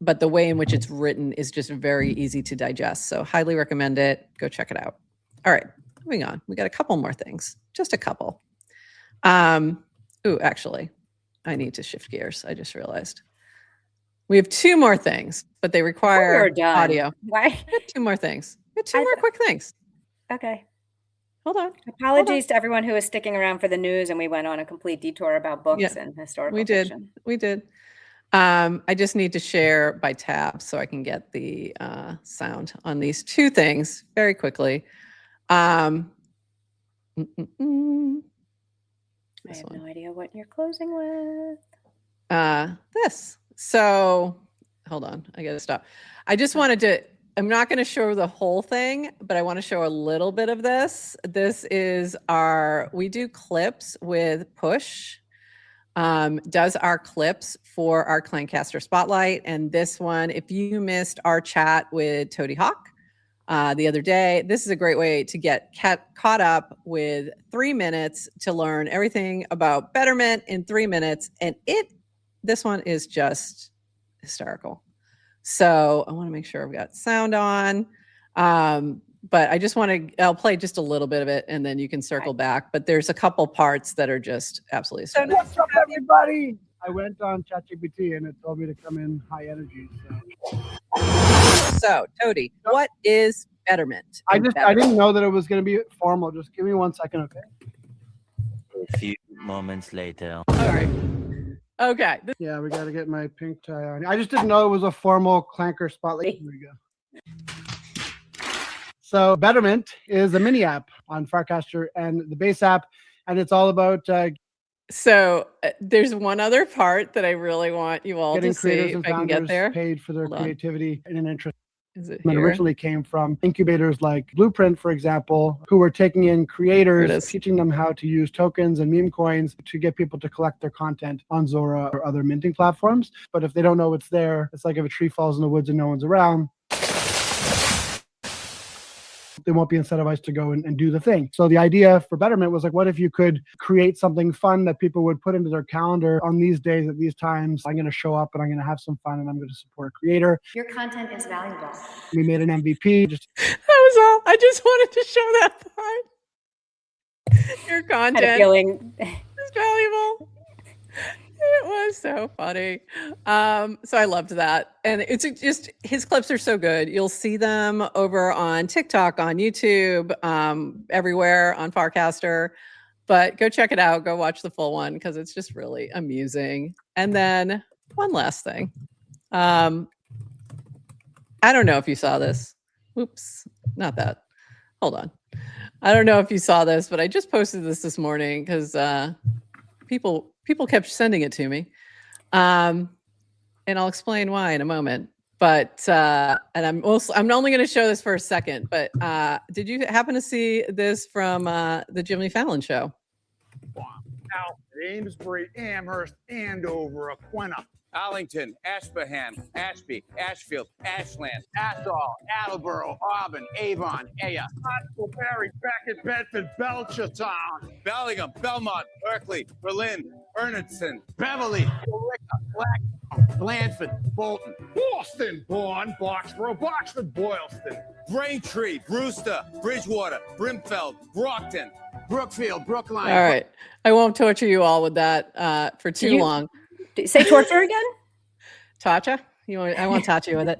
But the way in which it's written is just very easy to digest. So highly recommend it. Go check it out. All right, moving on. We got a couple more things, just a couple. Actually, I need to shift gears. I just realized. We have two more things, but they require audio. Why? Two more things. Two more quick things. Okay. Hold on. Apologies to everyone who is sticking around for the news, and we went on a complete detour about books and historical fiction. We did. I just need to share by tab so I can get the sound on these two things very quickly. I have no idea what you're closing with. This. So hold on, I gotta stop. I just wanted to, I'm not going to show the whole thing, but I want to show a little bit of this. This is we do clips with Push, does our clips for our Clancaster Spotlight. And this one, if you missed our chat with Toady Hawk the other day, this is a great way to get caught up with 3 minutes to learn everything about Betterment in 3 minutes. And this one is just hysterical. So I want to make sure I've got sound on. But I just I'll play just a little bit of it and then you can circle back. But there's a couple parts that are just absolutely stunning. What's up, everybody? I went on ChatGPT and it told me to come in high energy. So Toady, what is Betterment? I didn't know that it was going to be formal. Just give me 1 second, okay? A few moments later. All right. Okay. Yeah, we got to get my pink tie on. I just didn't know it was a formal Clanker Spotlight. Here we go. So Betterment is a mini app on Farcaster and the base app, and it's all about so there's one other part that I really want you all to see if I can get there. Paid for their creativity in an interest. It originally came from incubators like Blueprint, for example, who were taking in creators, teaching them how to use tokens and meme coins to get people to collect their content on Zora or other minting platforms. But if they don't know it's there, it's like if a tree falls in the woods and no one's around, they won't be incentivized to go and do the thing. So the idea for Betterment was like, what if you could create something fun that people would put into their calendar on these days at these times? I'm going to show up and I'm going to have some fun and I'm going to support a creator. Your content is valuable. We made an MVP. That was all. I just wanted to show that part. Your content is valuable. It was so funny. So I loved that. And it's just, his clips are so good. You'll see them over on TikTok, on YouTube, everywhere on Farcaster. But go check it out. Go watch the full one because it's just really amusing. And then one last thing. I don't know if you saw this. Oops, not that. Hold on. I don't know if you saw this, but I just posted this morning because people kept sending it to me, and I'll explain why in a moment. But and I'm only going to show this for a second. But did you happen to see this from the Jimmy Fallon show? Out at Amesbury, Amherst, Andover, Aquina, Arlington, Ashburnham, Ashby, Ashfield, Ashland, Athol, Attleboro, Auburn, Avon, Aya, Huntsville, Berry, Beckett, Bedford, Belchertown, Bellingham, Belmont, Berkeley, Berlin, Ernestson, Beverly, Billerica, Blackstone, Blandford, Bolton, Boston, Bourne, Boxborough, Boxford, Boylston, Braintree, Brewster, Bridgewater, Brimfield, Brockton, Brookfield, Brookline. All right. I won't torture you all with that for too long. Say torture again? Tatcha? I won't touch you with it.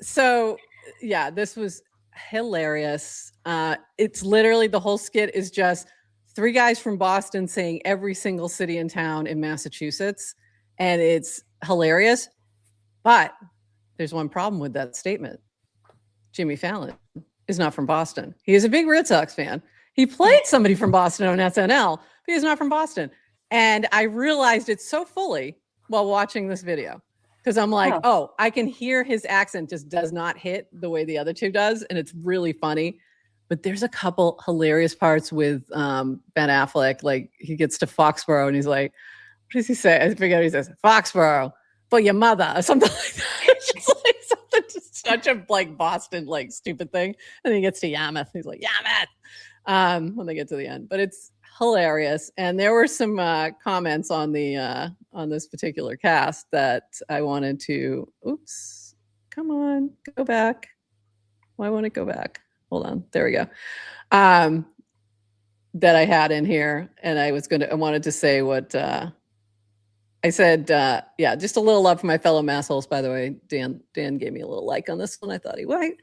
So yeah, this was hilarious. It's literally the whole skit is just three guys from Boston saying every single city and town in Massachusetts, and it's hilarious. But there's one problem with that statement. Jimmy Fallon is not from Boston. He is a big Red Sox fan. He played somebody from Boston on SNL, but he's not from Boston. And I realized it so fully while watching this video because I'm like, oh, I can hear his accent just does not hit the way the other two does. And it's really funny. But there's a couple hilarious parts with Ben Affleck. Like he gets to Foxborough and he's like, what does he say? I forget what he says. Foxborough for your mother or something like that. It's just like something, just such a like Boston, like stupid thing. And then he gets to Yarmouth. He's like, Yarmouth. When they get to the end. But it's hilarious. And there were some comments on the on this particular cast that I wanted to come on, go back. Why won't it go back? Hold on, there we go. That I had in here, and I wanted to say what I said. Yeah, just a little love for my fellow massholes. By the way, Dan gave me a little like on this one. I thought he might.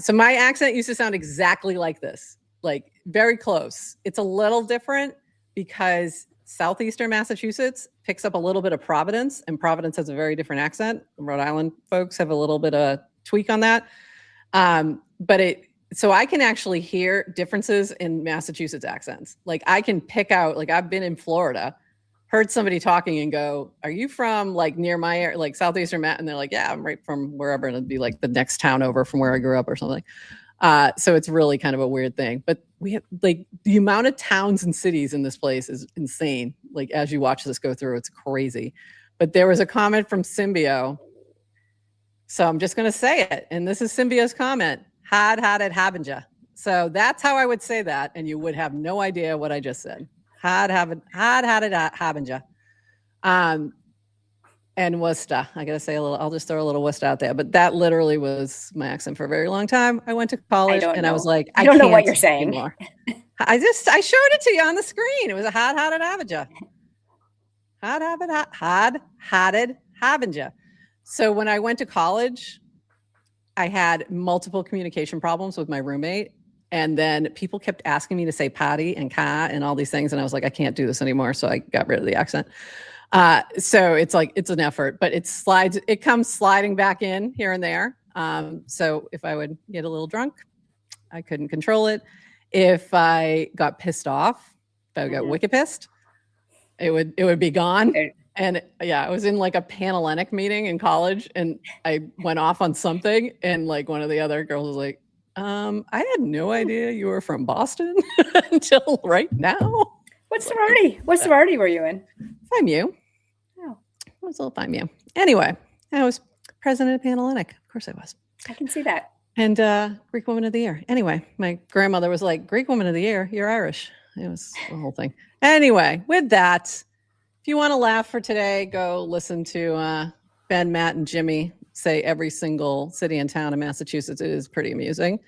So my accent used to sound exactly like this. Like very close. It's a little different because southeastern Massachusetts picks up a little bit of Providence, and Providence has a very different accent. Rhode Island folks have a little bit of tweak on that. So I can actually hear differences in Massachusetts accents. Like I can pick out, like I've been in Florida, heard somebody talking and go, are you from like near my area, like southeastern Mass? And they're like, yeah, I'm right from wherever. And it'd be like the next town over from where I grew up or something. So it's really kind of a weird thing, but we have like the amount of towns and cities in this place is insane. Like as you watch this go through, it's crazy. But there was a comment from Symbio. So I'm just going to say it. And this is Symbio's comment. Had it happened ya. So that's how I would say that. And you would have no idea what I just said. Had it happened ya. And Worcester. I got to say I'll just throw a little Worcester out there. But that literally was my accent for a very long time. I went to college and I was like, I don't know what you're saying. I showed it to you on the screen. It was a had it happened ya. Had it happened ya. So when I went to college, I had multiple communication problems with my roommate. And then people kept asking me to say patty and ka and all these things. And I was like, I can't do this anymore. So I got rid of the accent. So it's like, it's an effort, but it comes sliding back in here and there. So if I would get a little drunk, I couldn't control it. If I got pissed off, if I got wicked pissed, it would be gone. And yeah, I was in like a Panhellenic meeting in college and I went off on something and like one of the other girls was like, I had no idea you were from Boston until right now. What sorority were you in? Phi Mu. Oh, I was a little Phi Mu. Anyway, I was president of Panhellenic. Of course I was. I can see that. And Greek Woman of the Year. Anyway, my grandmother was like, Greek Woman of the Year, you're Irish. It was the whole thing. Anyway, with that, if you want to laugh for today, go listen to Ben, Matt, and Jimmy say every single city and town in Massachusetts. It is pretty amusing.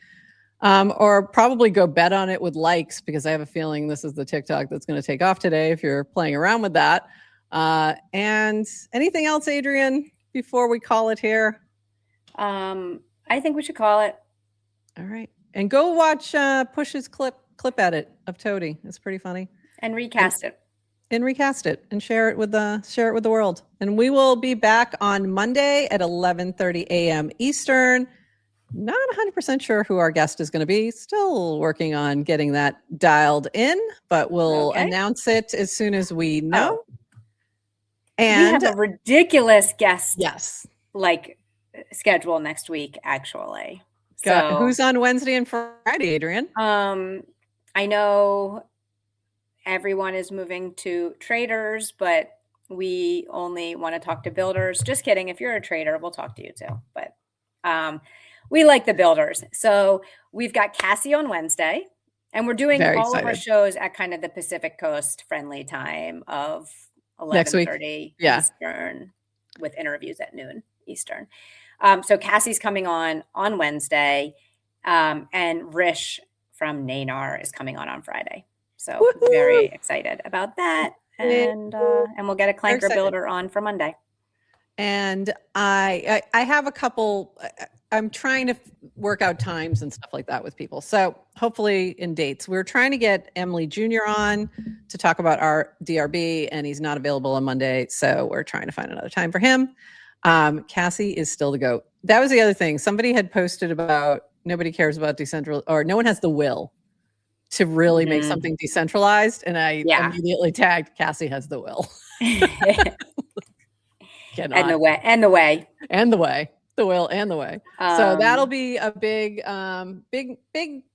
Or probably go bet on it with likes, because I have a feeling this is the TikTok that's going to take off today if you're playing around with that. And anything else, Adrian, before we call it here? I think we should call it. All right. And go watch Push's clip edit of Toady. It's pretty funny. And recast it. And recast it and share it with the world. And we will be back on Monday at 11:30 a.m. Eastern. Not 100% sure who our guest is going to be. Still working on getting that dialed in, but we'll announce it as soon as we know. And we have a ridiculous guest yes, schedule next week, actually. So who's on Wednesday and Friday, Adrian? I know everyone is moving to traders, but we only want to talk to builders. Just kidding. If you're a trader, we'll talk to you too. But we like the builders. So we've got Cassie on Wednesday, and we're doing all of our shows at kind of the Pacific Coast friendly time of 11:30 Eastern, with interviews at noon Eastern. So Cassie's coming on Wednesday, and Rish from Nanar is coming on Friday. So very excited about that. And we'll get a clanker builder on for Monday. And I have a couple, I'm trying to work out times and stuff like that with people. So hopefully in dates. We're trying to get Emily Jr. on to talk about our DRB, and he's not available on Monday. So we're trying to find another time for him. Cassie is still the GOAT. That was the other thing. Somebody had posted about nobody cares about decentralized, or no one has the will to really make something decentralized. And I immediately tagged Cassie has the will. And the way. The will and the way. So that'll be a big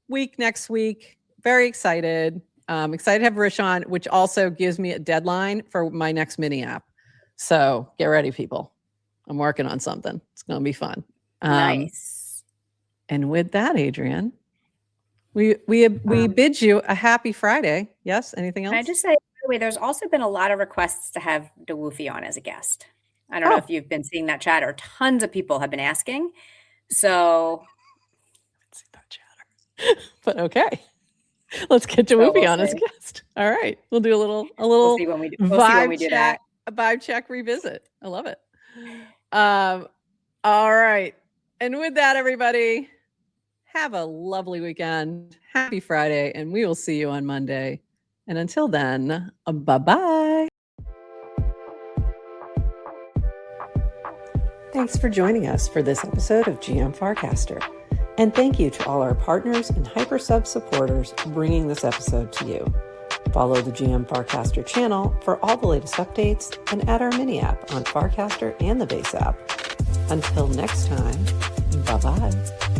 week next week. Very excited. Excited to have Rish on, which also gives me a deadline for my next mini app. So get ready, people. I'm working on something. It's going to be fun. Nice. And with that, Adrian, we bid you a happy Friday. Yes. Anything else? Can I just say, by the way, there's also been a lot of requests to have DeWoofy on as a guest. I don't know if you've been seeing that chat, or tons of people have been asking. So, see that chatter. But okay, let's get DeWoofy on as a guest. All right, we'll do a little we'll see when we do that. A vibe check revisit. I love it. All right, and with that, everybody, have a lovely weekend. Happy Friday, and we will see you on Monday. And until then, bye-bye. Thanks for joining us for this episode of GM Farcaster. And thank you to all our partners and HyperSub supporters bringing this episode to you. Follow the GM Farcaster channel for all the latest updates, and add our mini app on Farcaster and the base app. Until next time, bye-bye.